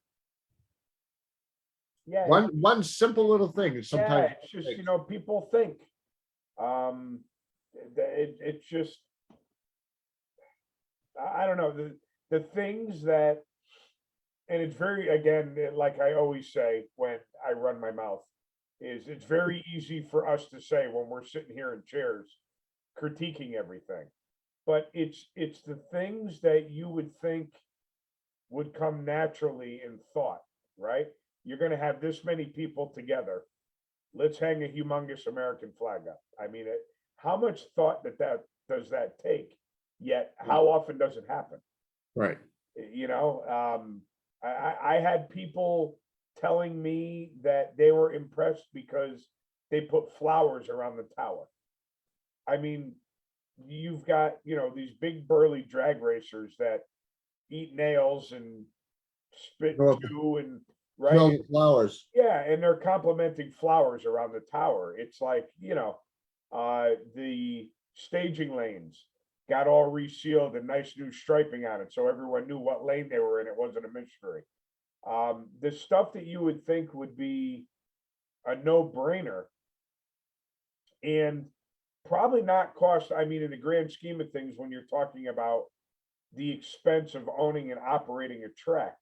Yeah. One simple little thing is Yeah, sometimes. it's just, you know, people think. It's just, I don't know, the things that, and it's very, again, like I always say when I run my mouth, is it's very easy for us to say when we're sitting here in chairs critiquing everything. But it's the things that you would think would come naturally in thought, right? You're gonna have this many people together. Let's hang a humongous American flag up. I mean, how much thought that does that take? Yet, how often does it happen? Right. You know, I had people telling me that they were impressed because they put flowers around the tower. I mean, you've got, you know, these big burly drag racers that eat nails and spit Go up- chew and Fill right. with flowers. Yeah, and they're complimenting flowers around the tower. It's like, you know, the staging lanes got all resealed and nice new striping on it, so everyone knew what lane they were in. It wasn't a mystery. The stuff that you would think would be a no-brainer and probably not cost, I mean, in the grand scheme of things, when you're talking about the expense of owning and operating a track,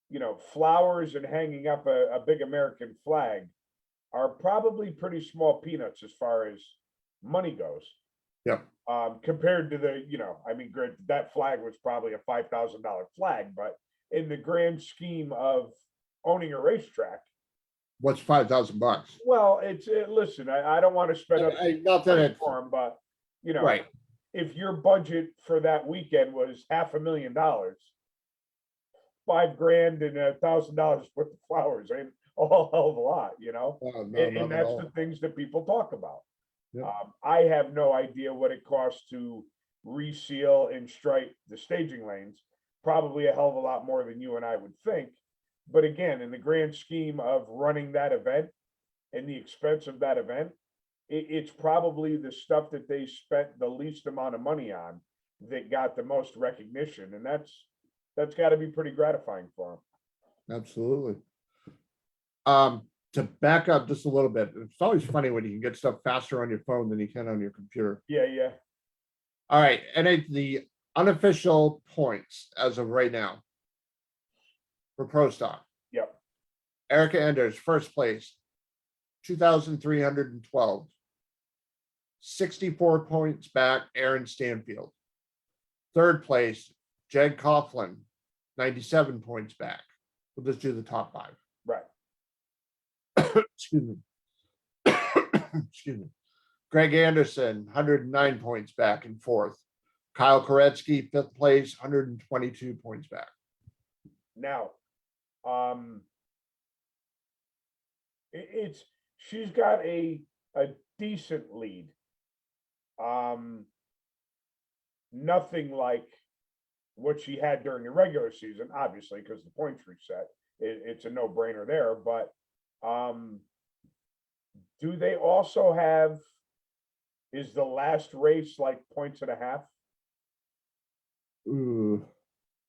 you know, flowers and hanging up a big American flag are probably pretty small peanuts as far as money goes. Yep. Compared to the, you know, I mean, that flag was probably a $5,000 flag, but in the grand scheme of owning a racetrack, What's $5,000? well, listen, I don't want to spend up Not that it, for them, but you know, right. if your budget for that weekend was $500,000, $5,000 and $1,000 worth of flowers ain't a whole hell of a lot, you know? No, And not at that's all. the things that people talk about. Yep. I have no idea what it costs to reseal and stripe the staging lanes. Probably a hell of a lot more than you and I would think. But again, in the grand scheme of running that event and the expense of that event, it's probably the stuff that they spent the least amount of money on that got the most recognition, and that's got to be pretty gratifying for them. Absolutely. To back up just a little bit, it's always funny when you can get stuff faster on your phone than you can on your computer. Yeah. All right, and the unofficial points as of right now for Pro Stock. Yep. Erica Enders, first place, 2,312. 64 points back, Aaron Stanfield. Third place, Jeg Coughlin, 97 points back. We'll just do the top five. Right. Excuse me. Excuse me. Greg Anderson, 109 points back in fourth. Kyle Koretsky, fifth place, 122 points back. Now, she's got a decent lead. Nothing like what she had during the regular season, obviously, because the points reset. It's a no-brainer there, but do they also have, is the last race like points and a half? Ooh,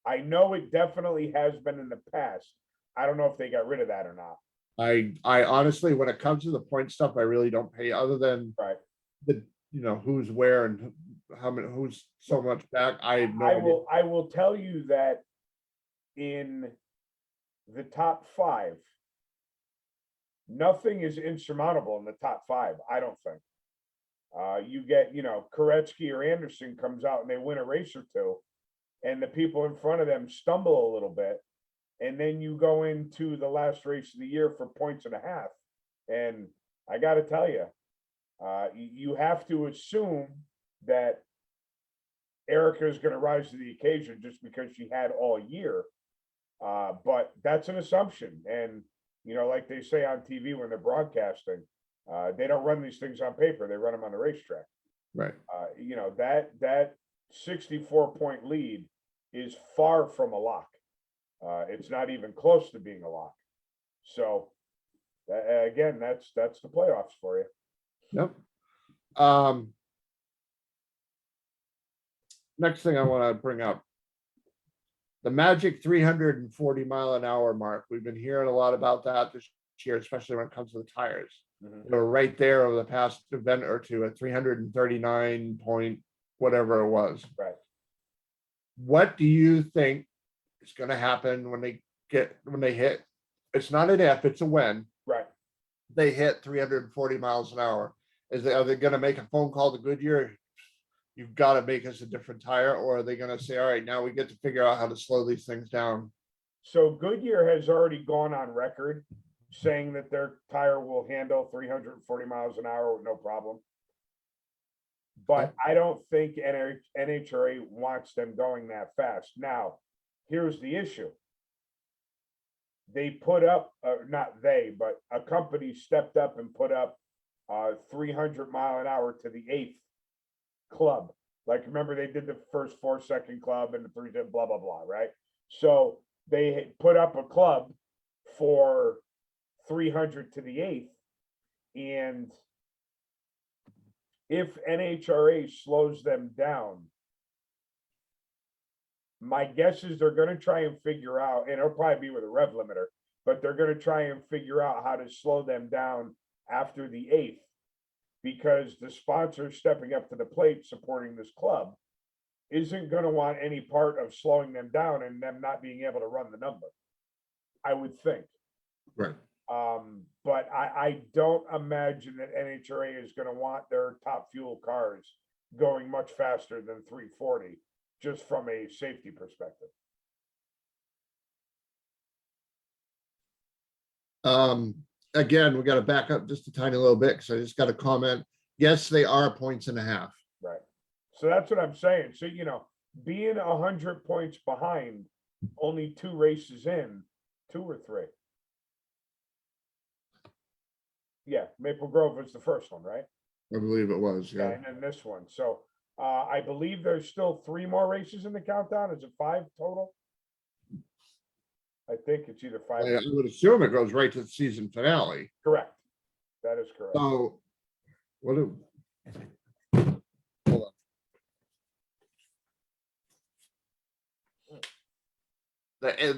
I know it definitely has been in the past. I don't know if they got rid of that or not. I honestly, when it comes to the point stuff, I really don't pay other than Right. the, you know, who's where and how many, who's so much back. I have no idea. I will tell you that in the top five, nothing is insurmountable in the top five, I don't think. You get, you know, Koretsky or Anderson comes out and they win a race or two, and the people in front of them stumble a little bit. And then you go into the last race of the year for points and a half. And I got to tell you, you have to assume that Erica is going to rise to the occasion just because she had all year. But that's an assumption. And, you know, like they say on TV when they're broadcasting, they don't run these things on paper. They run them on the racetrack. Right. You know, that 64-point lead is far from a lock. It's not even close to being a lock. So again, that's the playoffs for you. Yep. Next thing I want to bring up the magic 340 mile an hour mark. We've been hearing a lot about that this year, especially when it comes to the tires. Mhm. They were right there over the past event or two at 339 point, whatever it was. Right. What do you think is going to happen when they hit? It's not an if, it's a when Right. they hit 340 miles an hour. Are they going to make a phone call to Goodyear? You've got to make us a different tire, or are they going to say, all right, now we get to figure out how to slow these things down? So Goodyear has already gone on record saying that their tire will handle 340 miles an hour with no problem. But I don't think NHRA wants them going that fast. Now, here's the issue. They put up, not they, but a company stepped up and put up 300 mile an hour to the 8th club. Like, remember, they did the first 4-second club and the 3 blah, blah, blah, right? So they put up a club for 300 to the 8th. And if NHRA slows them down, my guess is they're going to try and figure out, and it'll probably be with a rev limiter, but they're going to try and figure out how to slow them down after the 8th, because the sponsor stepping up to the plate supporting this club isn't going to want any part of slowing them down and them not being able to run the number, I would think. Right. But I don't imagine that NHRA is going to want their top fuel cars going much faster than 340, just from a safety perspective. Again, we got to back up just a tiny little bit because I just got a comment. Yes, they are 1.5 points. Right. So that's what I'm saying. So, being 100 points behind, only 2 races in, 2 or 3. Yeah, Maple Grove was the first one, right? I believe it was, Yeah, yeah. and then this one. So I believe there's still 3 more races in the countdown. Is it 5 total? I think it's either 5. I would assume it goes right to the season finale. Correct. That is correct. So, hold on.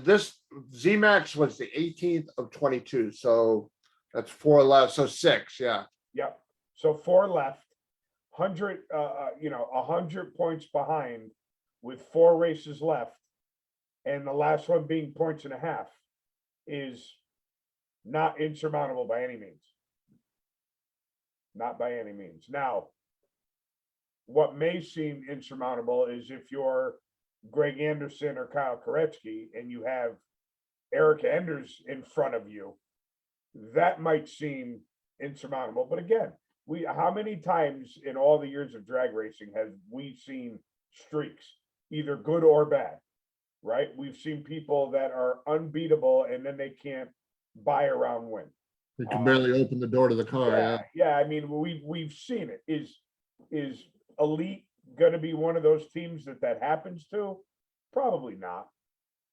This ZMAX was the 18th of 22, so that's 4 left, so 6, yeah. Yep. So 4 left, 100, 100 points behind with 4 races left. And the last one being 1.5 points is not insurmountable by any means. Not by any means. Now, what may seem insurmountable is if you're Greg Anderson or Kyle Koretsky and you have Eric Enders in front of you, that might seem insurmountable. But again, how many times in all the years of drag racing have we seen streaks, either good or bad, right? We've seen people that are unbeatable and then they can't buy a round win. They can barely open the door to the car, yeah. Yeah, I mean, we've seen it. Is Elite going to be one of those teams that happens to? Probably not.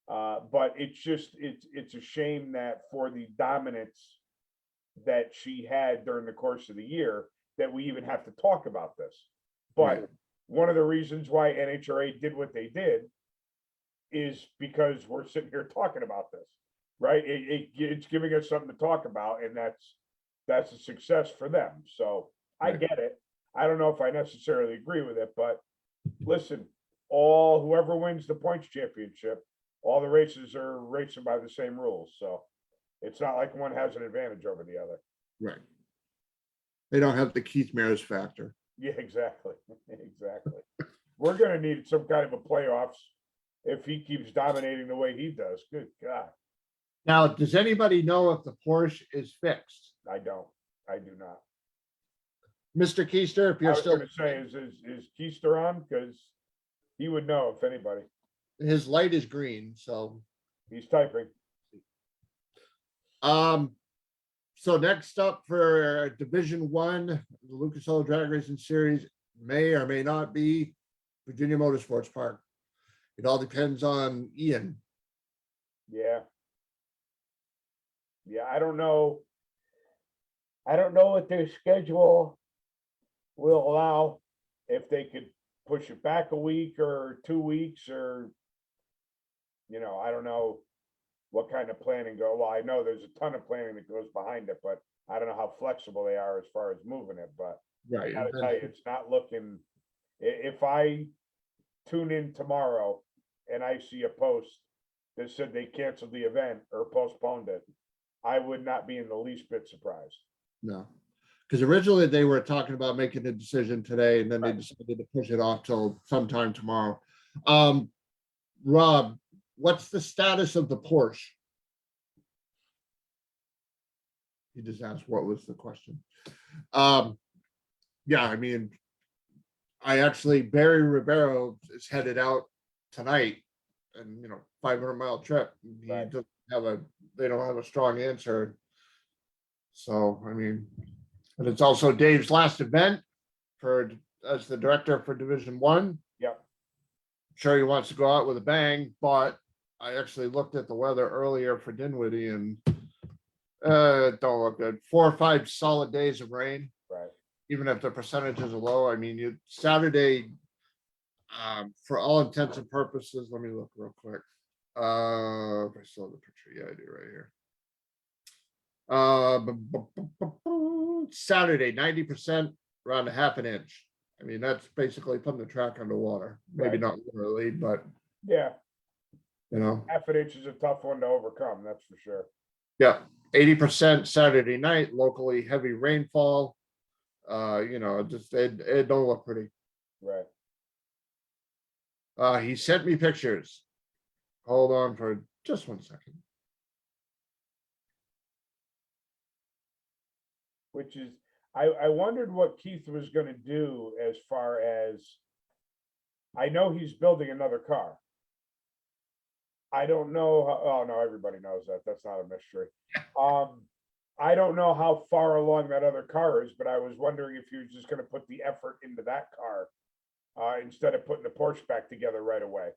But it's a shame that for the dominance that she had during the course of the year that we even have to talk about this. But Right. One of the reasons why NHRA did what they did is because we're sitting here talking about this, right? It's giving us something to talk about, and that's a success for them. So I Right. get it. I don't know if I necessarily agree with it, but listen, whoever wins the points championship, all the races are racing by the same rules. So it's not like one has an advantage over the other. Right. They don't have the Keith Mears factor. Yeah, exactly. Exactly. We're going to need some kind of a playoffs if he keeps dominating the way he does. Good God. Now, does anybody know if the Porsche is fixed? I don't. I do not. Mr. Keister, if I you're was still, going to say, is Keister on? Because he would know if anybody. his light is green, so. He's typing. So next up for Division 1, the Lucas Oil Drag Racing Series may or may not be Virginia Motorsports Park. It all depends on Ian. Yeah. Yeah, I don't know. I don't know what their schedule will allow, if they could push it back a week or 2 weeks, or You know, I don't know what kind of planning well, I know there's a ton of planning that goes behind it, but I don't know how flexible they are as far as moving it, but I Right. gotta tell you, it's not looking, if I tune in tomorrow and I see a post that said they canceled the event or postponed it, I would not be in the least bit surprised. No, because originally they were talking about making a decision today, and then they Right. decided to push it off till sometime tomorrow. Rob, what's the status of the Porsche? He just asked what was the question. Yeah, I mean, Barry Ribeiro is headed out tonight, and 500-mile trip. He Right. doesn't have they don't have a strong answer. So, I mean, and it's also Dave's last event as the director for Division One. Yep. Sure, he wants to go out with a bang, but I actually looked at the weather earlier for Dinwiddie, and it don't look good. 4 or 5 solid days of rain. Right. Even if the percentages are low. I mean, Saturday, for all intents and purposes, let me look real quick. If I still have the picture, yeah, I do right here. Saturday, 90%, around a half an inch. I mean, that's basically putting the track underwater. Maybe Right. not literally, but Yeah, you half an inch is a tough one to overcome, that's for sure. yeah, 80% Saturday night, locally heavy rainfall. Just it don't look pretty. Right. He sent me pictures. Hold on for just 1 second. Which is, I wondered what Keith was gonna do as far as, I know he's building another car. I don't know, oh no, everybody knows that, that's not a mystery. I don't know how far along that other car is, but I was wondering if he was just gonna put the effort into that car, instead of putting the Porsche back together right away.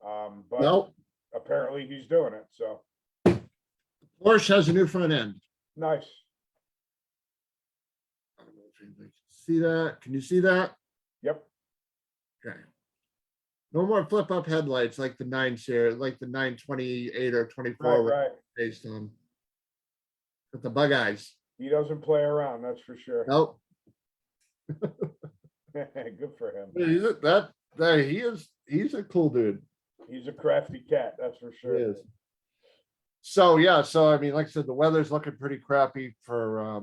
But Well, apparently he's doing it, so, Porsche has a new front end. nice. I don't know if anybody can see that. Can you see that? Yep, Okay. No more flip up headlights like the 9 series, like the 928 or 24 right, right. based on. With the bug eyes. He doesn't play around, that's for sure. Nope. Good for him. He's a cool dude. He's a crafty cat, that's for He sure. is. So yeah, I mean, like I said, the weather's looking pretty crappy for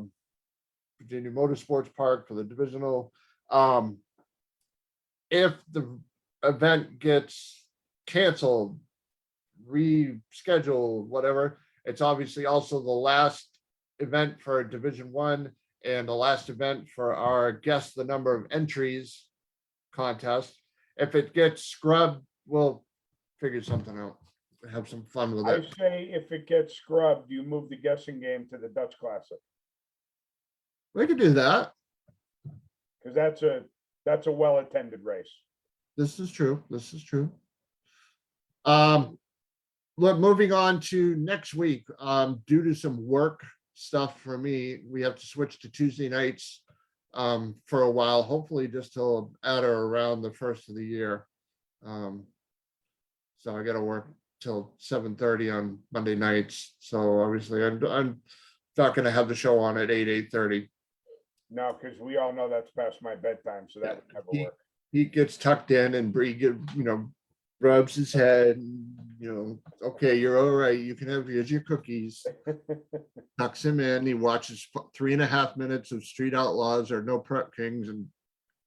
Virginia Motorsports Park for the divisional. If the event gets canceled, rescheduled, whatever, it's obviously also the last event for Division One and the last event for our guess the number of entries contest. If it gets scrubbed, we'll figure something out. Have some fun with I it. say if it gets scrubbed, you move the guessing game to the Dutch Classic, We could do that. because that's a well-attended race. This is true. This is true. Look, moving on to next week, due to some work stuff for me, we have to switch to Tuesday nights for a while, hopefully just till at or around the first of the year. So I got to work till 7:30 on Monday nights. So obviously I'm not going to have the show on at 8:30. No, because we all know that's past my bedtime, so that would never work. He gets tucked in and Bree rubs his head and, okay, you're all right. You can have, here's your cookies. Tucks him in. He watches 3.5 minutes of Street Outlaws or No Prep Kings and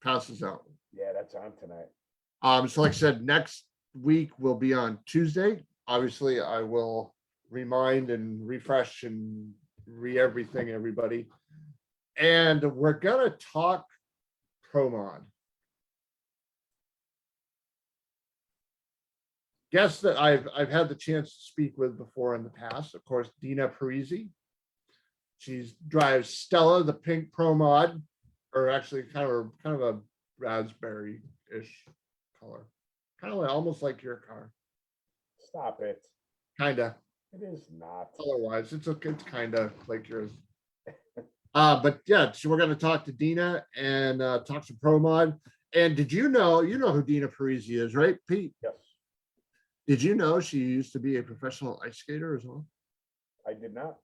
passes out. Yeah, that's on tonight. So like I said, next week will be on Tuesday. Obviously, I will remind and refresh and everything, everybody. And we're gonna talk Pro Mod. Guests that I've had the chance to speak with before in the past, of course, Dina Parisi. She drives Stella, the pink Pro Mod, or actually kind of a raspberry-ish color, kind of almost like your car. Stop it. Kinda. It is not. Otherwise, it's kind of like yours. But yeah, so we're going to talk to Dina and talk some Pro Mod. And did you know who Dina Parisi is, right, Pete? Yes. Did you know she used to be a professional ice skater as well? I did not.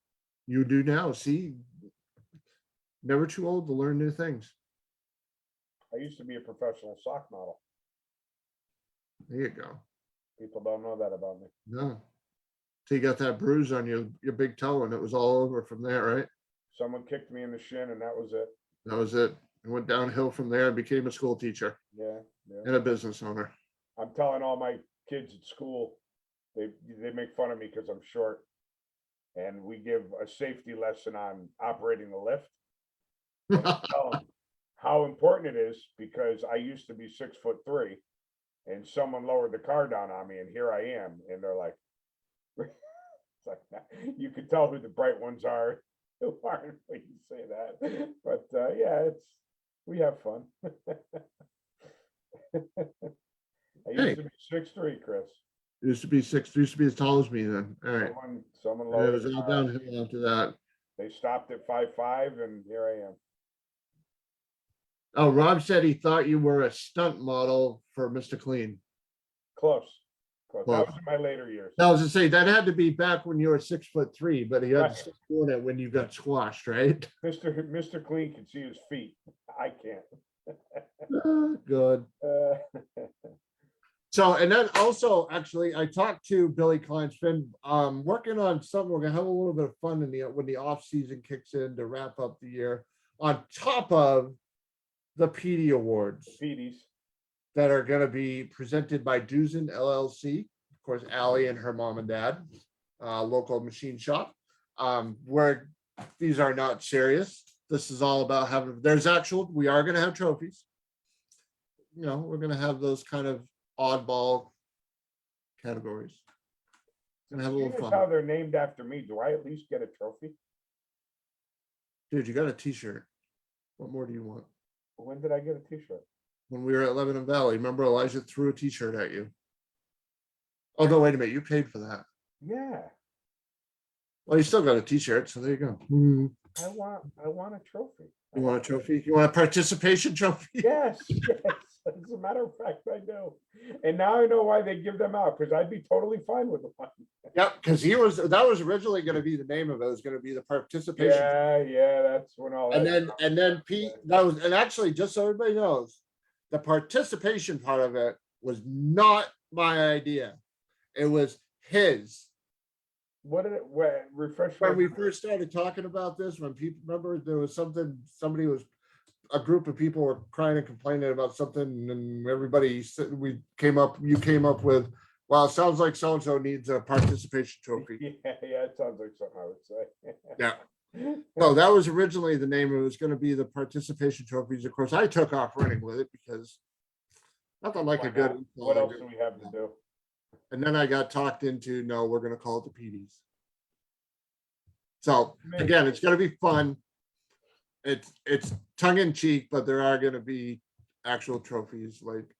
You do now. See, never too old to learn new things. I used to be a professional sock model. There you go. People don't know that about me. No. So you got that bruise on your big toe, and it was all over from there, right? Someone kicked me in the shin and that was it. That was it. I went downhill from there and became a school teacher Yeah, yeah. and a business owner. I'm telling all my kids at school, they make fun of me because I'm short. And we give a safety lesson on operating the lift. Tell 'em how important it is because I used to be 6'3" and someone lowered the car down on me and here I am. And they're like, it's like, you can tell who the bright ones are, who aren't when you say that. But yeah, we have fun. I Hey. used to be 6'3", Chris. Used to be as tall as me then. All right. Someone And it lowered was the all car. downhill after that. They stopped at 5'5" and here I am. Oh, Rob said he thought you were a stunt model for Mr. Clean. Close. That Close. was in my later years. I was to say that had to be back when you were 6'3", but he had Right. to stop doing it when you got squashed, right? Mr. Clean can see his feet. I can't. Good. So, and then also, actually, I talked to Billy Klein's been working on something. We're gonna have a little bit of fun when the off season kicks in to wrap up the year, on top of the PD Awards Petey's. that are gonna be presented by Duzen LLC, of course, Allie and her mom and dad, local machine shop. Where these are not serious. This is all about having. We are gonna have trophies. You know, we're gonna have those kind of oddball categories. Gonna have a little Seeing as fun. how they're named after me, do I at least get a trophy? Dude, you got a t-shirt. What more do you want? When did I get a t-shirt? When we were at Lebanon Valley, remember Elijah threw a t-shirt at you? Oh, no, wait a minute. You paid for that. Yeah, Well, you still got a t-shirt, so there you go. You I want a trophy. want a trophy? You want a participation trophy? Yes, yes. As a matter of fact, I do. And now I know why they give them out, because I'd be totally fine with the one. Yep, because that was originally going to be the name of it. It was going to be the participation. Yeah, that's when all that. And then Pete, and actually, just so everybody knows, the participation part of it was not my idea. It was his. What did it, refresh? When we first started talking about this, when people remember there was a group of people were crying and complaining about something, and everybody said you came up with, well, it sounds like so-and-so needs a participation trophy. Yeah, it sounds like something I would say. Yeah. No, that was originally the name. It was going to be the participation trophies. Of course, I took off running with it because nothing like a good. What else do we have to do? And then I got talked into, no, we're going to call it the PDs. So again, it's going to be fun. It's tongue in cheek, but there are going to be actual trophies, like,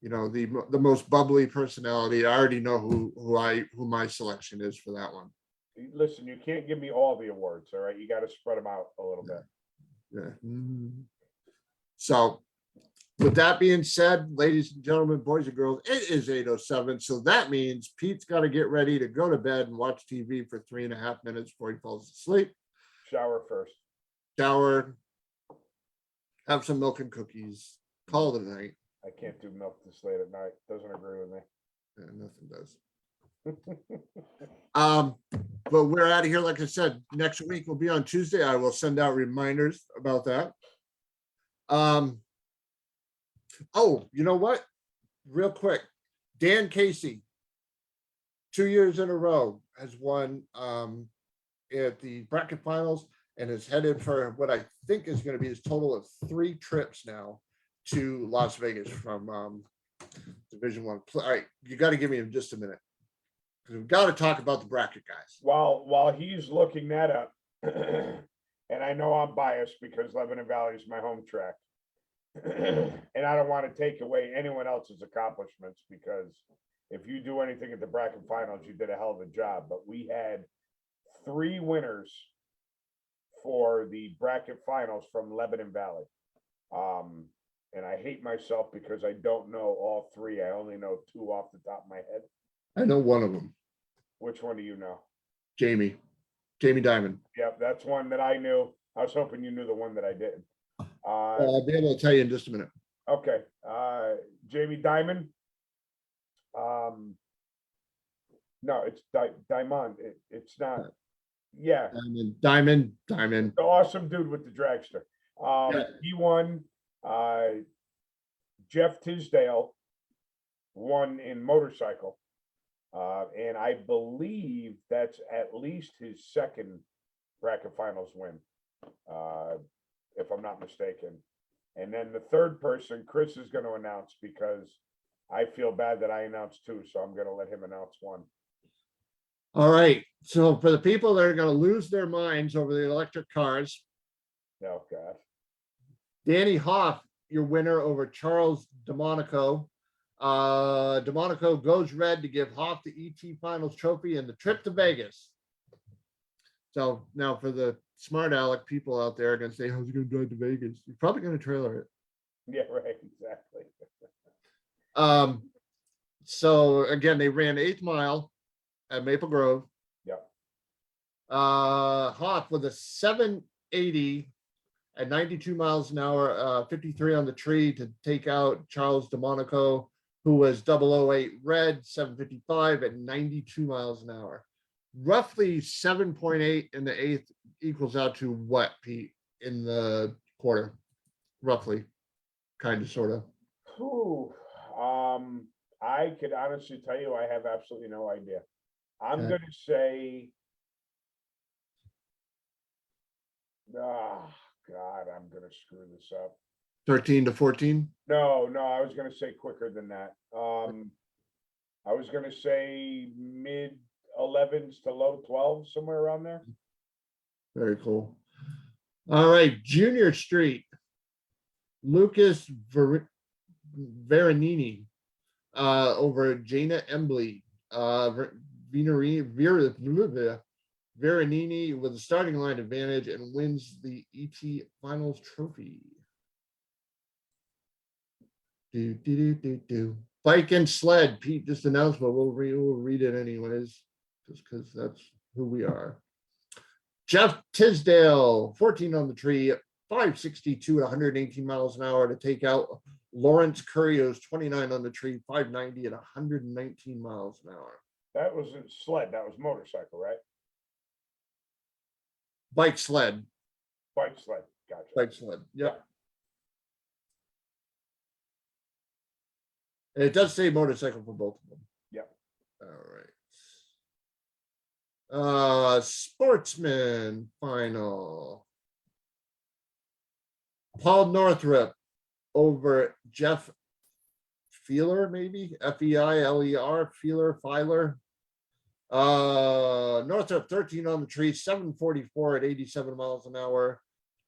you know, the most bubbly personality. I already know who my selection is for that one. Listen, you can't give me all the awards, all right? You got to spread them out a little bit. Yeah. So with that being said, ladies and gentlemen, boys and girls, it is 8:07. So that means Pete's got to get ready to go to bed and watch TV for 3.5 minutes before he falls asleep. Shower first. Shower, have some milk and cookies, call it a night. I can't do milk this late at night. Doesn't agree with me. Yeah, nothing does. But we're out of here. Like I said, next week will be on Tuesday. I will send out reminders about that. Oh, you know what? Real quick, Dan Casey, 2 years in a row, has won at the bracket finals and is headed for what I think is going to be his total of 3 trips now to Las Vegas from Division One. All right, you got to give me just a minute because we've got to talk about the bracket guys. While he's looking that up, and I know I'm biased because Lebanon Valley is my home track, and I don't want to take away anyone else's accomplishments, because if you do anything at the bracket finals, you did a hell of a job. But we had 3 winners for the bracket finals from Lebanon Valley. And I hate myself because I don't know all 3. I only know 2 off the top of my head. I know one of them, Which one do you know? Jamie Dimon. Yep, that's one that I knew. I was hoping you knew the one that I didn't. I'll be able to tell you in just a minute. Okay, Jamie Dimon. No, it's Diamond. It's not. Yeah, Diamond. the awesome dude with the dragster. Yeah. He won. Jeff Tisdale won in motorcycle. And I believe that's at least his second bracket finals win, if I'm not mistaken. And then the third person, Chris is going to announce, because I feel bad that I announced two, so I'm going to let him announce one. All right. So for the people that are going to lose their minds over the electric cars, Oh, God. Danny Hoff, your winner over Charles DeMonico. DeMonico goes red to give Hoff the ET Finals trophy and the trip to Vegas. So now for the smart aleck people out there are going to say, how's he going to drive to Vegas? He's probably going to trailer it. Yeah, right, exactly. So again, they ran 8th mile at Maple Grove. Yep. Hoff with a 780 at 92 miles an hour, 53 on the tree to take out Charles DeMonico, who was 008 red, 755 at 92 miles an hour. Roughly 7.8 in the 8th equals out to what, Pete, in the quarter? Roughly, kind of, sort of. Whew. I could honestly tell you, I have absolutely no idea. I'm Okay. going to say, God, I'm going to screw this up. 13 to 14. No, I was going to say quicker than that. I was going to say mid 11s to low 12s, somewhere around there. Very cool. All right, Junior Street. Lucas Veronini over Jana Embley. Veronini with a starting line advantage and wins the ET Finals trophy. Bike and sled. Pete just announced, but we'll read it anyways, just because that's who we are. Jeff Tisdale, 14 on the tree, 562 at 118 miles an hour to take out Lawrence Currio's 29 on the tree, 590 at 119 miles an hour. That was a sled. That was motorcycle, right? Bike sled. Bike sled. Gotcha. Bike sled. Yep. And it does say motorcycle for both of them. Yep. All right. Sportsman final. Paul Northrup over Jeff Feeler, maybe Feiler, Filer. Northrop 13 on the tree, 744 at 87 miles an hour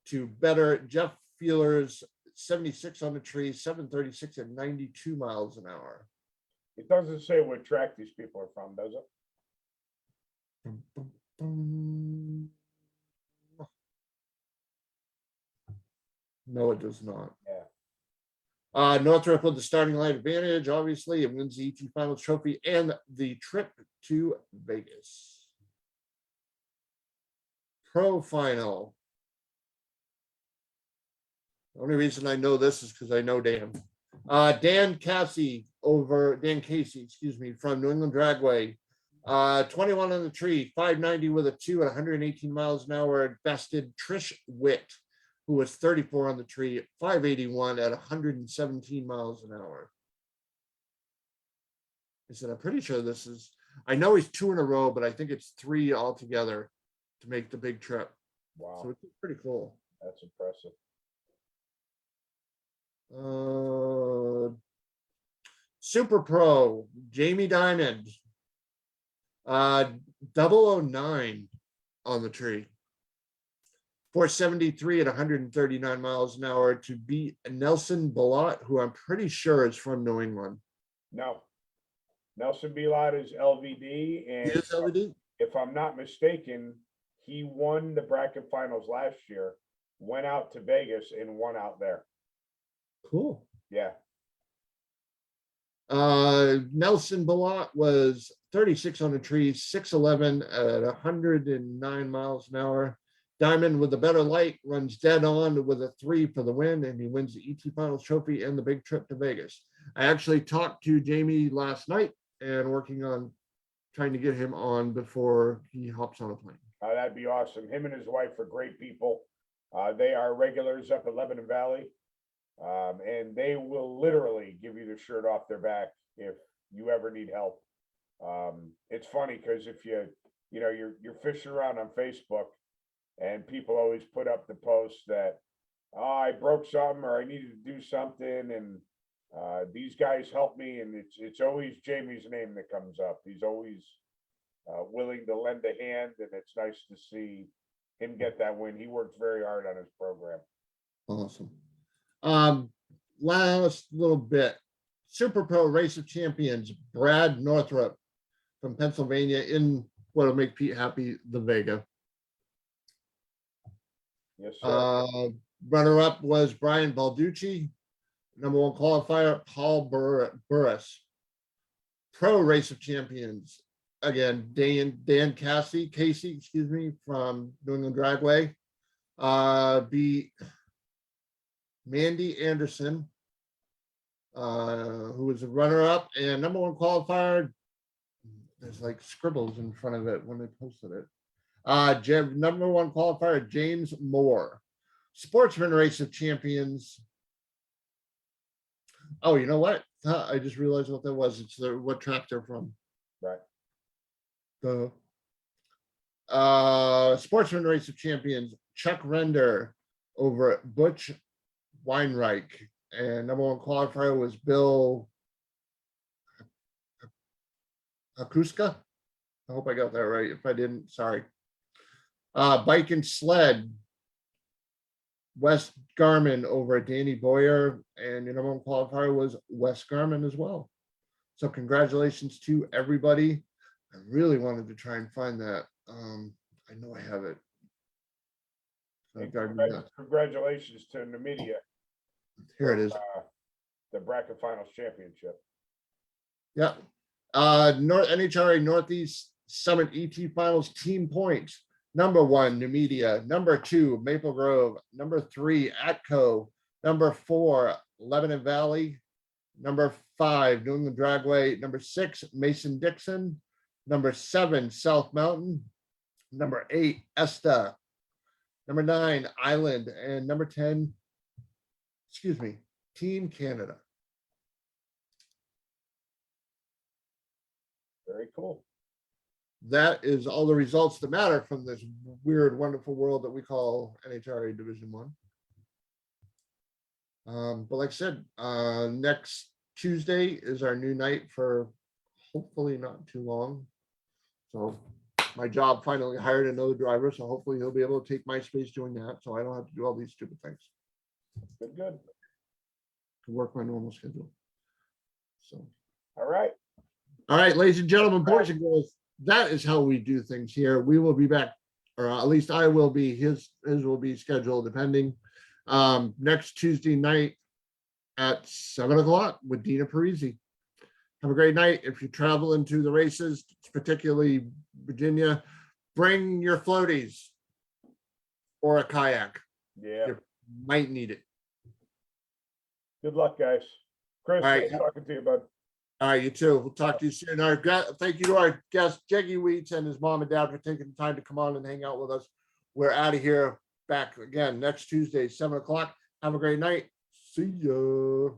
to better Jeff Feeler's 76 on the tree, 736 at 92 miles an hour. It doesn't say what track these people are from, does it? No, it does not. Yeah. Northrop with the starting line advantage, obviously, and wins the ET Finals trophy and the trip to Vegas. Pro final. The only reason I know this is because I know Dan. Dan Casey, excuse me, from New England Dragway. 21 on the tree, 590 with a 2 at 118 miles an hour. Bested Trish Witt, who was 34 on the tree, 581 at 117 miles an hour. I said, I'm pretty sure this is, I know he's 2 in a row, but I think it's 3 altogether to make the big trip. Wow. So it's pretty cool. That's impressive. Super Pro, Jamie Diamond, 009 on the tree. 473 at 139 miles an hour to beat Nelson Ballot, who I'm pretty sure is from New England. No. Nelson Bilot is LVD, and He is LVD? if I'm not mistaken, he won the bracket finals last year, went out to Vegas and won out there. Cool. Yeah. Nelson Ballot was 36 on the tree, 611 at 109 miles an hour. Diamond with the better light runs dead on with a 3 for the win, and he wins the ET Finals trophy and the big trip to Vegas. I actually talked to Jamie last night and working on trying to get him on before he hops on a plane. That'd be awesome. Him and his wife are great people. They are regulars up at Lebanon Valley. And they will literally give you the shirt off their back if you ever need help. It's funny because if you're fishing around on Facebook and people always put up the post that, oh, I broke something or I needed to do something and these guys help me, and it's always Jamie's name that comes up. He's always willing to lend a hand, and it's nice to see him get that win. He works very hard on his program. Awesome. Last little bit, Super Pro Race of Champions, Brad Northrup from Pennsylvania in what'll make Pete happy, the Vega. Yes, sir. Runner-up was Brian Balducci. Number 1 qualifier, Paul Burris. Pro Race of Champions, again, Dan Casey, from New England Dragway. Beat Mandy Anderson, who was a runner-up, and number 1 qualifier. There's like scribbles in front of it when they posted it. Number 1 qualifier, James Moore. Sportsman Race of Champions. Oh, you know what? I just realized what that was. It's what track they're from. Right. Sportsman Race of Champions, Chuck Render over at Butch Weinreich. And number 1 qualifier was Bill Hakuska. I hope I got that right. If I didn't, sorry. Bike and Sled, Wes Garman over at Danny Boyer, and your number 1 qualifier was Wes Garman as well. So congratulations to everybody. I really wanted to try and find that. I know I have it. Congratulations to Numidia. Here it is. The bracket finals championship. Yep. NHRA Northeast Summit ET Finals team points. Number 1, Numidia. Number 2, Maple Grove. Number 3, Atco. Number 4, Lebanon Valley. Number 5, New England Dragway. Number 6, Mason Dixon. Number 7, South Mountain. Number 8, Esta. Number 9, Island. And number 10, Team Canada. Very cool. That is all the results that matter from this weird, wonderful world that we call NHRA Division 1. But like I said, next Tuesday is our new night for hopefully not too long. So my job finally hired another driver, so hopefully he'll be able to take my space doing that, so I don't have to do all these stupid things. Good. To work my normal schedule. So. All right. All right, ladies and gentlemen, boys and girls, that is how we do things here. We will be back, or at least I will be. His will be scheduled depending. Next Tuesday night at 7 o'clock with Dina Parisi. Have a great night. If you travel into the races, particularly Virginia, bring your floaties or a kayak. Yeah. You might need it. Good luck, guys. Chris, All right. nice talking to you, bud. All right, you too. We'll talk to you soon. Thank you to our guest, Jeg Weets, and his mom and dad for taking the time to come on and hang out with us. We're out of here. Back again next Tuesday, 7 o'clock. Have a great night. See ya.